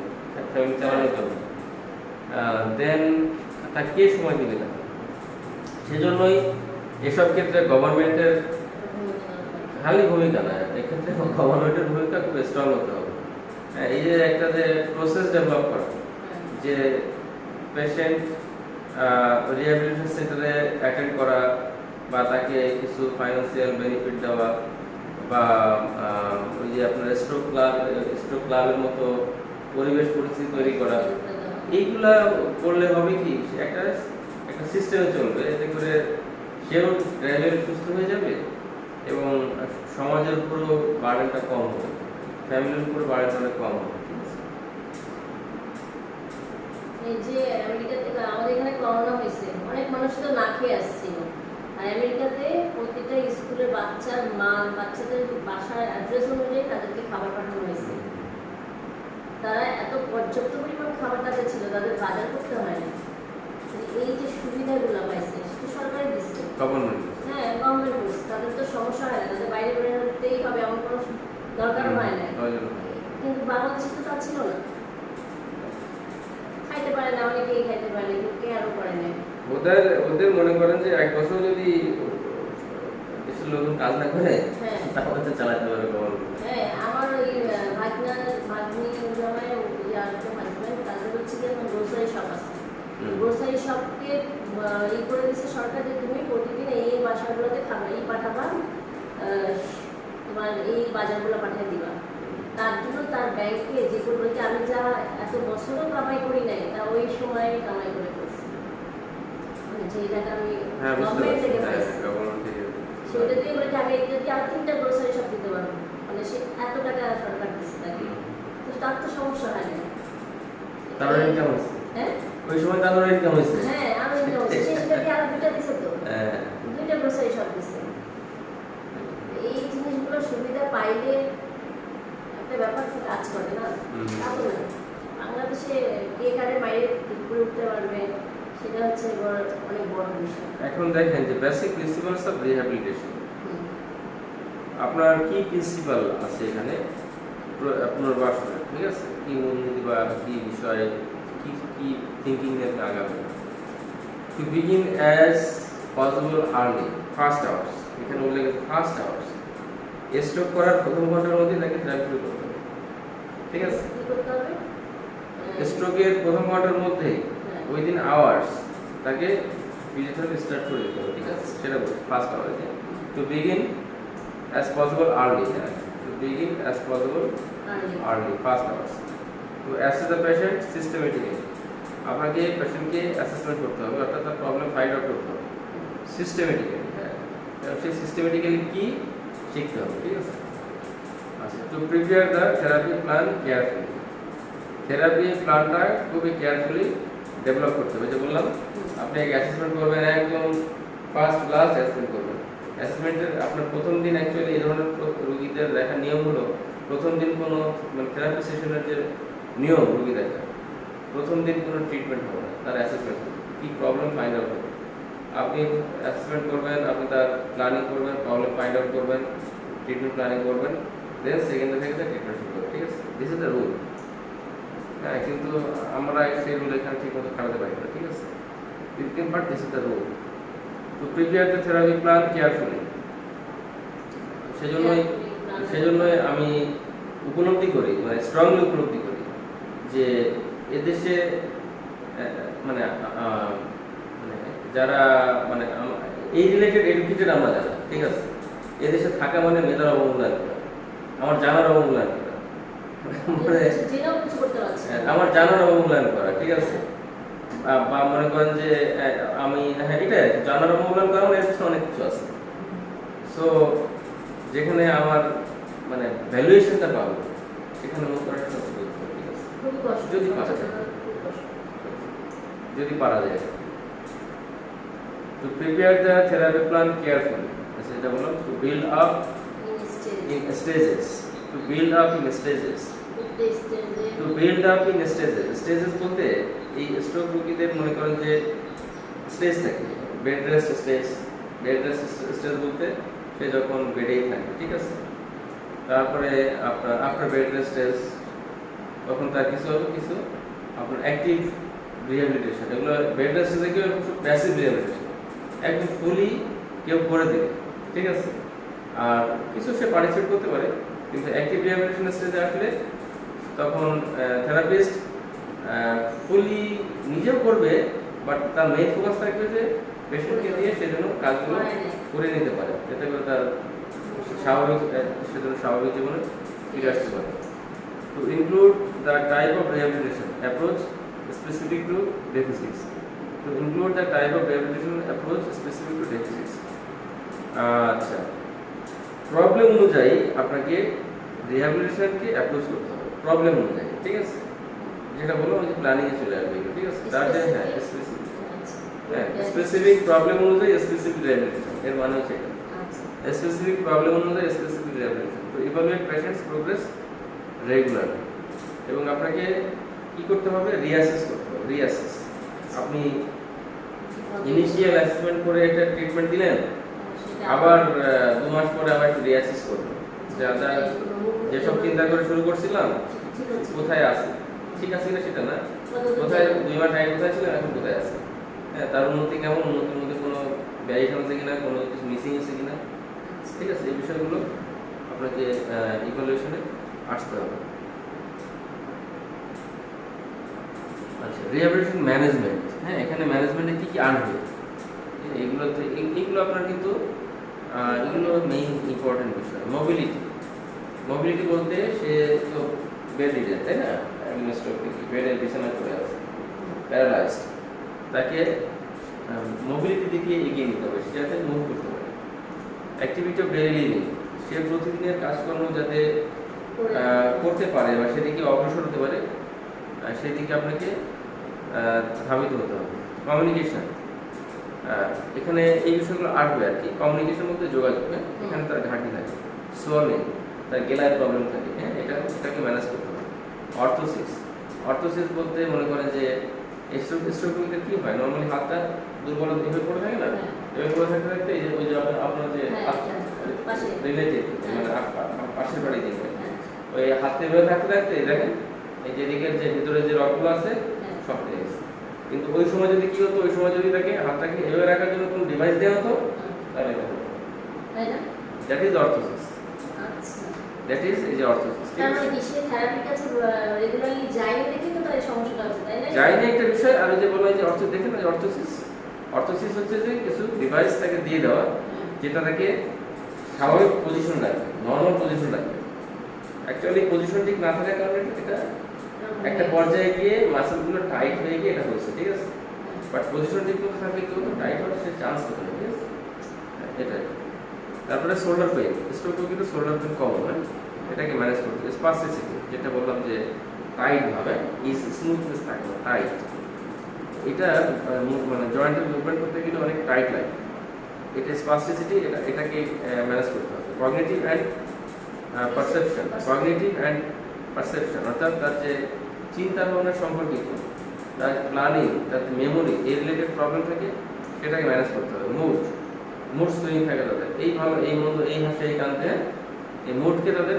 ফ্যামিলি চালানোর জন্য, দেন তাকে কে সময় দিবে না। সেজন্যই এসব ক্ষেত্রে গভর্নমেন্টের খালি ভূমিকা না, এক্ষেত্রে গভর্নমেন্টের ভূমিকা খুব স্ট্রং হতে হবে। এই যে একটা যে প্রসেস ডেভেলপ করা, যে পেশেন্ট রিহ্যাবিলিটেশন সেন্টারে অ্যাটেন্ড করা, বা তাকে কিছু ফাইন্যান্সিয়াল বেনিফিট দেওয়া, বা ওই যে আপনার স্ট্রোক ক্লাবের মতো পরিবেশ পরিস্থিতি তৈরি করা, এইগুলা করলে হবে কি একটা সিস্টেমে চলবে, এতে করে সেও গ্র্যাজুয়ালি সুস্থ হয়ে যাবে এবং সমাজের উপরও বার্ডেনটা কম হবে, ফ্যামিলির উপরও বার্ডেনটা অনেক কম হবে। এই যে আমেরিকাতে আমাদের এখানে করোনা হয়েছে, অনেক মানুষ তো না খেয়ে আসছিল, আর আমেরিকাতে প্রতিটা স্কুলের বাচ্চাদের বাসার অ্যাড্রেস অনুযায়ী তাদেরকে খাবার পাঠানো হয়েছে। তারা এত পর্যাপ্ত পরিমাণ খাবার তাদের ছিল, তাদের বাজার করতে হয় না। এই যে সুবিধাগুলো পাইছে সেটা সরকারই দিচ্ছে, হ্যাঁ গভর্নমেন্ট দিচ্ছে, তাদের তো সমস্যা হয় না, তাদের বাইরে বেরোতেই হবে এমন কোনো দরকার হয় না। কিন্তু বাংলাদেশে তো তা ছিল না, খাইতে পারে না, অনেকেই খাইতে পারে না, কেউ কেয়ারও করে না। ওদের মনে করেন যে এক বছর যদি দেশের লোকজন কাজ না করে তাহলে তো চালাতে পারবে গভর্নমেন্ট। হ্যাঁ, আমার ওই ভাগ্নি জামাই আর তো হাজবেন্ড, তাদের হচ্ছে কি এখন গ্রোসারি শপ আছে, গ্রোসারি শপকে করে দিচ্ছে সরকার যে তুমি প্রতিদিন এই বাসাগুলোতে খাবার পাঠাবা, তোমার এই বাজারগুলো পাঠিয়ে দিবা। তার জন্য তার ব্যাংকে যে করলো যে আমি যা এত বছরও কামাই করি নাই, তা ওই সময় কামাই করে ফেলছি, মানে যে টাকা আমি গভর্নমেন্ট থেকে পাইছি সেটা দিয়ে বলে যে আমি যদি আর 3টা গ্রোসারি শপ দিতে পারবো, মানে সে এত টাকা সরকার দিচ্ছে তাকে, তো তার তো সমস্যা হয় না। তার ইনকাম হচ্ছে, হ্যাঁ ওই সময় তার ইনকাম হচ্ছে, হ্যাঁ আমি ইনকাম হচ্ছে, সেটা দিয়ে আর 2টা দিছে, তো 2টা গ্রোসারি শপ দিছে। এই জিনিসগুলো সুবিধা পাইলে একটা ব্যাপার তো কাজ করে না, তাহলে বাংলাদেশে কে কারে বাইরে ঠিক করে উঠতে পারবে সেটা হচ্ছে অনেক বড় বিষয়। এখন দেখেন যে বেসিক প্রিন্সিপালস অফ রিহ্যাবিলিটেশন, আপনার কি প্রিন্সিপাল আছে এখানে পুনর্বাসনের, ঠিক আছে, কি মূলনীতি বা কি বিষয়ে কি কি থিঙ্কিং নিয়ে আপনি আগাবেন। To begin as possible early first hours, এখানে উল্লেখ আছে ফার্স্ট আওয়ার্স, স্ট্রোক করার প্রথম ঘন্টার মধ্যে তাকে থেরাপি শুরু করতে হবে, ঠিক আছে। কি করতে হবে? স্ট্রোকের প্রথম ঘন্টার মধ্যে উইদিন আওয়ার্স তাকে ফিজিওথেরাপি স্টার্ট করে দিতে হবে, ঠিক আছে, সেটা ফার্স্ট আওয়ারে। To begin as possible early, হ্যাঁ, to begin as possible early first hours. To assess the patient systematically, আপনাকে পেশেন্টকে অ্যাসেসমেন্ট করতে হবে, অর্থাৎ তার প্রবলেম ফাইন্ড আউট করতে হবে সিস্টেমেটিক্যালি, হ্যাঁ, সেই সিস্টেমেটিক্যালি কি শিখতে হবে, ঠিক আছে। আচ্ছা, to prepare the therapy plan carefully, therapy প্ল্যানটা খুবই কেয়ারফুলি ডেভেলপ করতে হবে। যে বললাম আপনি অ্যাসেসমেন্ট করবেন, একদম ফার্স্ট লাস্ট অ্যাসেসমেন্ট করবেন। অ্যাসেসমেন্টের আপনার প্রথম দিন অ্যাকচুয়ালি এই ধরনের রোগীদের দেখার নিয়ম হলো, প্রথম দিন কোনো মানে থেরাপি সেশনের যে নিয়ম রোগী দেখা, প্রথম দিন কোনো ট্রিটমেন্ট হবে না, তার অ্যাসেসমেন্ট কি প্রবলেম ফাইন্ড আউট হবে। আপনি অ্যাসেসমেন্ট করবেন, আপনি তার প্ল্যানিং করবেন, প্রবলেম ফাইন্ড আউট করবেন, ট্রিটমেন্ট প্ল্যানিং করবেন, দেন সেকেন্ড থেকে তার ট্রিটমেন্ট শুরু করবেন, ঠিক আছে। This is the rule. হ্যাঁ, কিন্তু আমরা সেই রুল এখানে ঠিক মতো খাটাতে পারি না, ঠিক আছে। But this is the rule. To prepare the therapy plan carefully, সেজন্যই আমি উপলব্ধি করি, মানে স্ট্রংলি উপলব্ধি করি যে এদেশে মানে মানে যারা মানে এই রিলেটেড এডুকেটেড আমরা যারা, ঠিক আছে, এদেশে থাকা মানে মেধার অবমূল্যায়ন করা, আমার জানার অবমূল্যায়ন করা, মানে আমার জানার অবমূল্যায়ন করা, ঠিক আছে। বা মনে করেন যে আমি, হ্যাঁ, এটাই জানার অবমূল্যায়ন করা মানে এর পিছনে অনেক কিছু আছে। সো যেখানে আমার মানে ভ্যালুয়েশনটা পাবো সেখানে মুখ করাটা সবচেয়ে গুরুত্বপূর্ণ, ঠিক আছে, যদি পারা যায়। To prepare the therapy plan carefully, সেটা বললাম। To build up in stages, to build up in stages, to build up in stages. Stages বলতে এই স্ট্রোক রোগীদের মনে করেন যে স্টেজ থাকে, bed rest stage. Bed rest stage বলতে সে যখন বেডেই থাকে, ঠিক আছে। তারপরে আপনার আফটার বেড রেস্ট স্টেজ, তখন তার কিছু আপনার অ্যাক্টিভ রিহ্যাবিলিটেশন, এগুলো বেড রেস্ট স্টেজে কেউ প্যাসিভ রিহ্যাবিলিটেশন, একদম ফুলি কেউ করে দেবে, ঠিক আছে। আর কিছু সে পার্টিসিপেট করতে পারে, কিন্তু অ্যাক্টিভ রিহ্যাবিলিটেশন স্টেজে আসলে তখন থেরাপিস্ট ফুলি নিজেও করবে, বাট তার মেইন ফোকাস থাকবে যে পেশেন্টকে দিয়ে সেজন্য কাজগুলো করে নিতে পারে, যাতে করে তার স্বাভাবিক জীবনে ফিরে আসতে পারে। To include the type of rehabilitation approach specific to deficits, to include the type of rehabilitation approach specific to deficits. আচ্ছা, প্রবলেম অনুযায়ী আপনাকে রিহ্যাবিলিটেশনকে অ্যাপ্রোচ করতে হবে, প্রবলেম অনুযায়ী, ঠিক আছে। যেটা বললাম ওই যে প্ল্যানিং এ চলে আসবে, ঠিক আছে। তার যে হ্যাঁ স্পেসিফিক, হ্যাঁ স্পেসিফিক প্রবলেম অনুযায়ী স্পেসিফিক রিহ্যাবিলিটেশন, এর মানে হচ্ছে এটা, স্পেসিফিক প্রবলেম অনুযায়ী স্পেসিফিক রিহ্যাবিলিটেশন। তো ইভালুয়েট পেশেন্টস প্রোগ্রেস রেগুলারলি, এবং আপনাকে কি করতে হবে, রিঅ্যাসেস করতে হবে। রিঅ্যাসেস, আপনি ইনিশিয়াল অ্যাসেসমেন্ট করে একটা ট্রিটমেন্ট দিলেন, আবার 2 মাস পরে আবার একটু রিঅ্যাসেস করবেন, যা যেসব চিন্তা করে শুরু করছিলাম কোথায় আছে, ঠিক আছে কিনা সেটা না, কোথায় 2 মাস আগে কোথায় ছিল, এখন কোথায় আছে, হ্যাঁ, তার উন্নতি কেমন, উন্নতির মধ্যে কোনো ভ্যারিয়েশন আছে কিনা, কোনো কিছু মিসিং আছে কিনা, ঠিক আছে। এই বিষয়গুলো আপনাকে ইভালুয়েশনে আসতে হবে। আচ্ছা, রিহ্যাবিলিটেশন ম্যানেজমেন্ট, হ্যাঁ, এখানে ম্যানেজমেন্টে কি আনবে, এগুলো আপনার কিন্তু এগুলো মেইন ইম্পর্টেন্ট বিষয়। মোবিলিটি বলতে সে তো বেড রিডেন, তাই না, বেডের বিছানায় পড়ে আছে, প্যারালাইজড, তাকে মোবিলিটি দিকে এগিয়ে নিতে হবে, সে যাতে মুভ করতে পারে। অ্যাক্টিভিটি অফ ডেইলি লিভিং, সে প্রতিদিনের কাজকর্ম যাতে করতে পারে বা সেদিকে অগ্রসর হতে পারে, সেদিকে আপনাকে ধাবিত হতে হবে। কমিউনিকেশন, এখানে এই বিষয়গুলো আসবে আর কি। কমিউনিকেশন মধ্যে যোগাযোগ, হ্যাঁ, এখানে তার ঘাটতি থাকে, সোয়ালিং, তার গেলার প্রবলেম থাকে, হ্যাঁ, এটাকে ম্যানেজ করতে হবে। অর্থোসিস বলতে মনে করেন যে স্ট্রোকের কি হয়, নর্মালি হাতটা দুর্বল এভাবে পড়ে থাকে না, এভাবে পড়ে থাকতে থাকতে এই যে ওই যে আপনার যে পাশে। রিলেটেড, হ্যাঁ। মানে পাশের বাড়ি থেকে। হ্যাঁ। ওই হাতে ধরে থাকতে থাকতে দেখেন এই যে দিকের যে ভিতরে যে রগগুলো আছে হ্যাঁ। সব পেয়ে গেছে। কিন্তু ওই সময় যদি কি হতো, ওই সময় যদি তাকে হাতটাকে এভাবে রাখার জন্য কোনো ডিভাইস দেওয়া হতো তাহলে এটা হতো। তাই না? That is orthosis. আচ্ছা। দ্যাট ইজ এই যে অর্থোসিস। তার মানে কি সে থেরাপির কাছে রেগুলারলি যায়নি দেখে তো তার এই সমস্যাটা হচ্ছে, তাই না? যায়নি একটা বিষয়, আর ওই যে বলা হয় যে দেখেন না যে অর্থোসিস, অর্থোসিস হচ্ছে যে কিছু ডিভাইস তাকে দিয়ে দেওয়া যেটা তাকে স্বাভাবিক পজিশন রাখবে, নর্মাল পজিশন রাখবে। অ্যাকচুয়ালি পজিশন ঠিক না থাকার কারণে এটা একটা পর্যায়ে গিয়ে মাসলগুলো টাইট হয়ে গিয়ে এটা হচ্ছে, ঠিক আছে। বাট পজিশন ঠিক মতো থাকলে কেউ তো টাইট হওয়ার সে চান্স হতো না, ঠিক আছে। এটাই। তারপরে শোল্ডার পেইন, স্ট্রোকও কিন্তু শোল্ডার পেইন কমন হয়, এটাকে ম্যানেজ করতে হবে। স্পাস্টিসিটি, যেটা বললাম যে টাইট ভাবে, স্মুথনেস থাকে না, টাইট। এটা মানে জয়েন্টের মুভমেন্ট করতে গেলে অনেক টাইট লাগে, এটা স্পাস্টিসিটি, এটাকে ম্যানেজ করতে হবে। Cognitive and perception, cognitive and perception অর্থাৎ তার যে চিন্তা ভাবনা সম্পর্কিত, তার প্ল্যানিং, তার মেমোরি, এই রিলেটেড প্রবলেম থাকে, সেটাকে ম্যানেজ করতে হবে। মুড সুইং থাকে তাদের, এই ভালো এই মন্দ, এই হাসে এই কানতে, এই মুডকে তাদের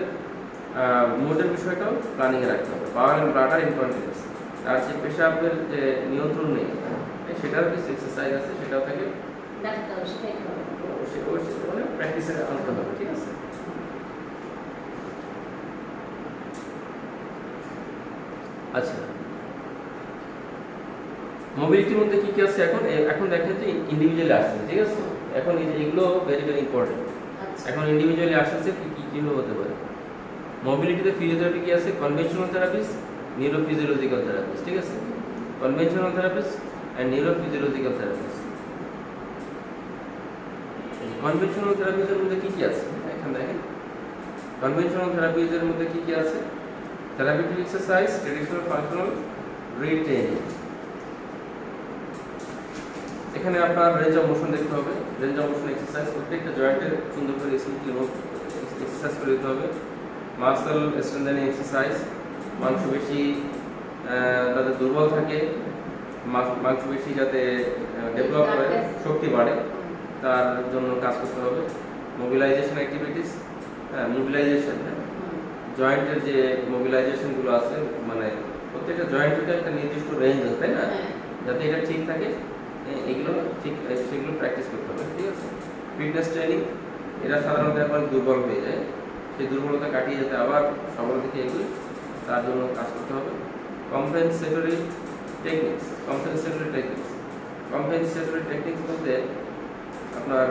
মুডের বিষয়টাও প্ল্যানিংয়ে রাখতে হবে। পাওয়ার অ্যান্ড ব্লাডার ইনকন্টিনেন্স, তার যে পেশাবের যে নিয়ন্ত্রণ নেই, সেটার কিছু এক্সারসাইজ আছে, সেটাও থাকে মানে প্র্যাকটিসে আনতে হবে, ঠিক আছে। আচ্ছা, মোবিলিটির মধ্যে কি কি আছে এখন? এখন দেখেন যে ইন্ডিভিজুয়ালি আসছে, ঠিক আছে। এখন এই যে এগুলো ভেরি ভেরি ইম্পর্টেন্ট। এখন ইন্ডিভিজুয়ালি আসছে কি হতে পারে। মোবিলিটিতে ফিজিওথেরাপি কি আছে? কনভেনশনাল থেরাপিস, নিউরোফিজিওলজিক্যাল থেরাপিস, ঠিক আছে। Conventional therapies and neurophysiological therapies. Conventional থেরাপিসের মধ্যে কি কি আছে এখন দেখেন। কনভেনশনাল থেরাপিসের মধ্যে কি কি আছে? Therapeutic exercise, traditional functional retraining. এখানে আপনার রেঞ্জ অফ মোশন দেখতে হবে, রেঞ্জ অফ মোশন এক্সারসাইজ, প্রত্যেকটা জয়েন্টের সুন্দর করে স্মুথলি এক্সারসাইজ করে দিতে হবে। মাসল স্ট্রেন্থেনিং এক্সারসাইজ, মাংসপেশি যাতে দুর্বল থাকে, মাংসপেশি যাতে ডেভেলপ করে, শক্তি বাড়ে, তার জন্য কাজ করতে হবে। মোবিলাইজেশন অ্যাক্টিভিটিস, মোবিলাইজেশন, জয়েন্টের যে মোবিলাইজেশনগুলো আছে, মানে প্রত্যেকটা জয়েন্টের একটা নির্দিষ্ট রেঞ্জ আছে, তাই না? যাতে এটা ঠিক থাকে, এগুলো ঠিক সেগুলো প্র্যাকটিস করতে হবে, ঠিক আছে। ফিটনেস ট্রেনিং, এরা সাধারণত এখন দুর্বল হয়ে যায়, সেই দুর্বলতা কাটিয়ে যাতে আবার সবল দিকে এগুলি, তার জন্য কাজ করতে হবে। Compensatory techniques, compensatory techniques, compensatory techniques বলতে আপনার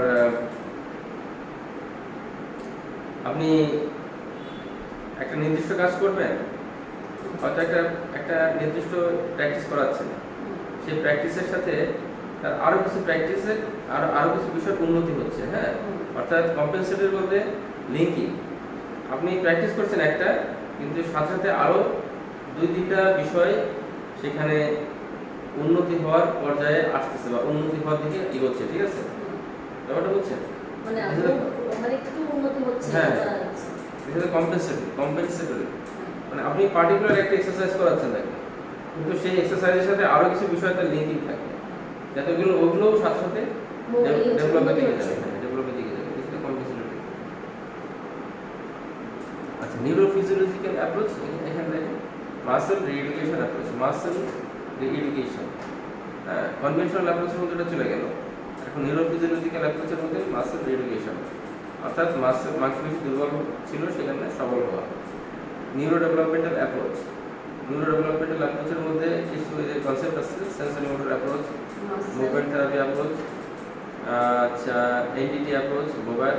আপনি একটা নির্দিষ্ট কাজ করবেন, হয়তো একটা নির্দিষ্ট প্র্যাকটিস করাচ্ছেন, সেই প্র্যাকটিসের সাথে তার আরও কিছু প্র্যাকটিসের আরও কিছু বিষয় উন্নতি হচ্ছে, হ্যাঁ। অর্থাৎ কম্পেনসেটরি বলতে লিঙ্কিং, আপনি প্র্যাকটিস করছেন একটা, কিন্তু সাথে সাথে আরও 2-3টা বিষয় সেখানে উন্নতি হওয়ার পর্যায়ে আসতেছে বা উন্নতি হওয়ার দিকে এগোচ্ছে, ঠিক আছে। ব্যাপারটা বুঝছেন? মানে একটু উন্নতি হচ্ছে। হ্যাঁ, এটা কম্পেনসেটরি মানে আপনি পার্টিকুলার একটা এক্সারসাইজ করাচ্ছেন তাকে, কিন্তু সেই এক্সারসাইজের সাথে আরো কিছু বিষয় তার লিঙ্কিং থাকে, যাতে ওগুলো সাথে সাথে ডেভেলপের দিকে যাবে, ডেভেলপের দিকে যাবে। এটা কম্পেনসেটরি। আচ্ছা, নিউরোফিজিওলজিক্যাল অ্যাপ্রোচ, এখানে দেখেন মাসল রিএডুকেশন অ্যাপ্রোচ, মাসল রিএডুকেশন। কনভেনশনাল অ্যাপ্রোচের মধ্যে এটা চলে গেল। এখন নিউরোফিজিওলজিক্যাল অ্যাপ্রোচের মধ্যে মাসল রিএডুকেশন, অর্থাৎ মাংসপেশি দুর্বল ছিল সেখানে সবল হওয়া। Neuro developmental approach, neuro developmental অ্যাপ্রোচের মধ্যে কিছু কনসেপ্ট আছে, sensory motor approach, movement therapy approach, আচ্ছা NTT approach, mobile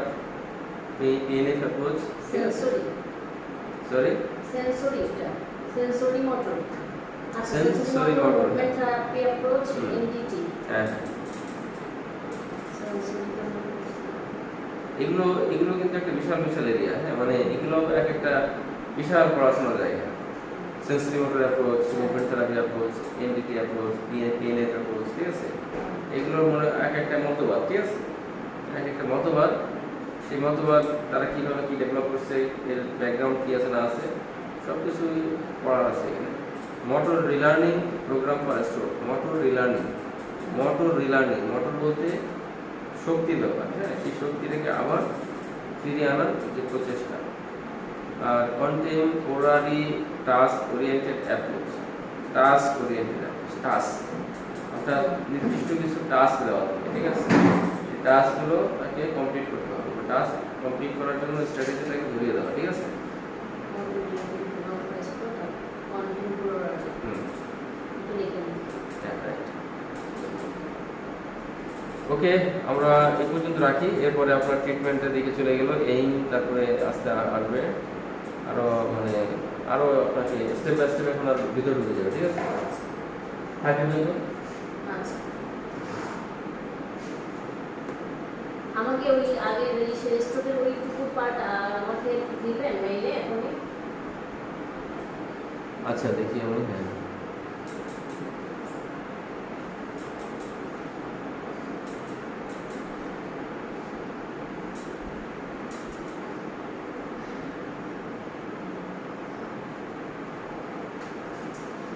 PNF approach, sensory motor, sensory motor, movement therapy approach, NTT. হ্যাঁ, এগুলো কিন্তু একটা বিশাল এরিয়া, হ্যাঁ। মানে এগুলো একটা বিশাল পড়াশোনার জায়গা। Sensory motor approach, movement therapy approach, NDT approach, PNF approach, ঠিক আছে। এগুলোর মনে একটা মতবাদ, ঠিক আছে, একটা মতবাদ। সেই মতবাদ তারা কীভাবে কী ডেভেলপ করছে, এর ব্যাকগ্রাউন্ড কী আছে না আছে, সব কিছুই পড়ার আছে এখানে। Motor relearning programme for stroke, motor relearning, motor বলতে শক্তির ব্যাপার, হ্যাঁ। সেই শক্তিটাকে আবার ফিরিয়ে আনার যে প্রচেষ্টা। আর contemporary task oriented approach, task oriented approach, task অর্থাৎ নির্দিষ্ট কিছু টাস্ক দেওয়া হবে, ঠিক আছে, এই টাস্কগুলো তাকে কমপ্লিট করতে হবে, টাস্ক কমপ্লিট করার জন্য স্ট্র্যাটেজিটাকে ধরিয়ে দেওয়া, ঠিক আছে। ওকে, আমরা এই পর্যন্ত রাখি, এরপরে আপনার ট্রিটমেন্টের দিকে চলে গেল, এইম, তারপরে আস্তে আসবে আরো, মানে আরো আপনাকে স্টেপ বাই স্টেপ এখন আর ভিতরে ঢুকে যাবে, ঠিক আছে। হ্যাঁ, আচ্ছা, আমাকে ওই আগের রেস্টুরেন্টের ওইটুকু পার্ট আমাকে দিবেন মেইলে এখনই। আচ্ছা, দেখি আমি। হ্যাঁ,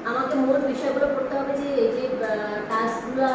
আমাকে মূল বিষয়গুলো পড়তে হবে, যে এই যে টাস্কগুলো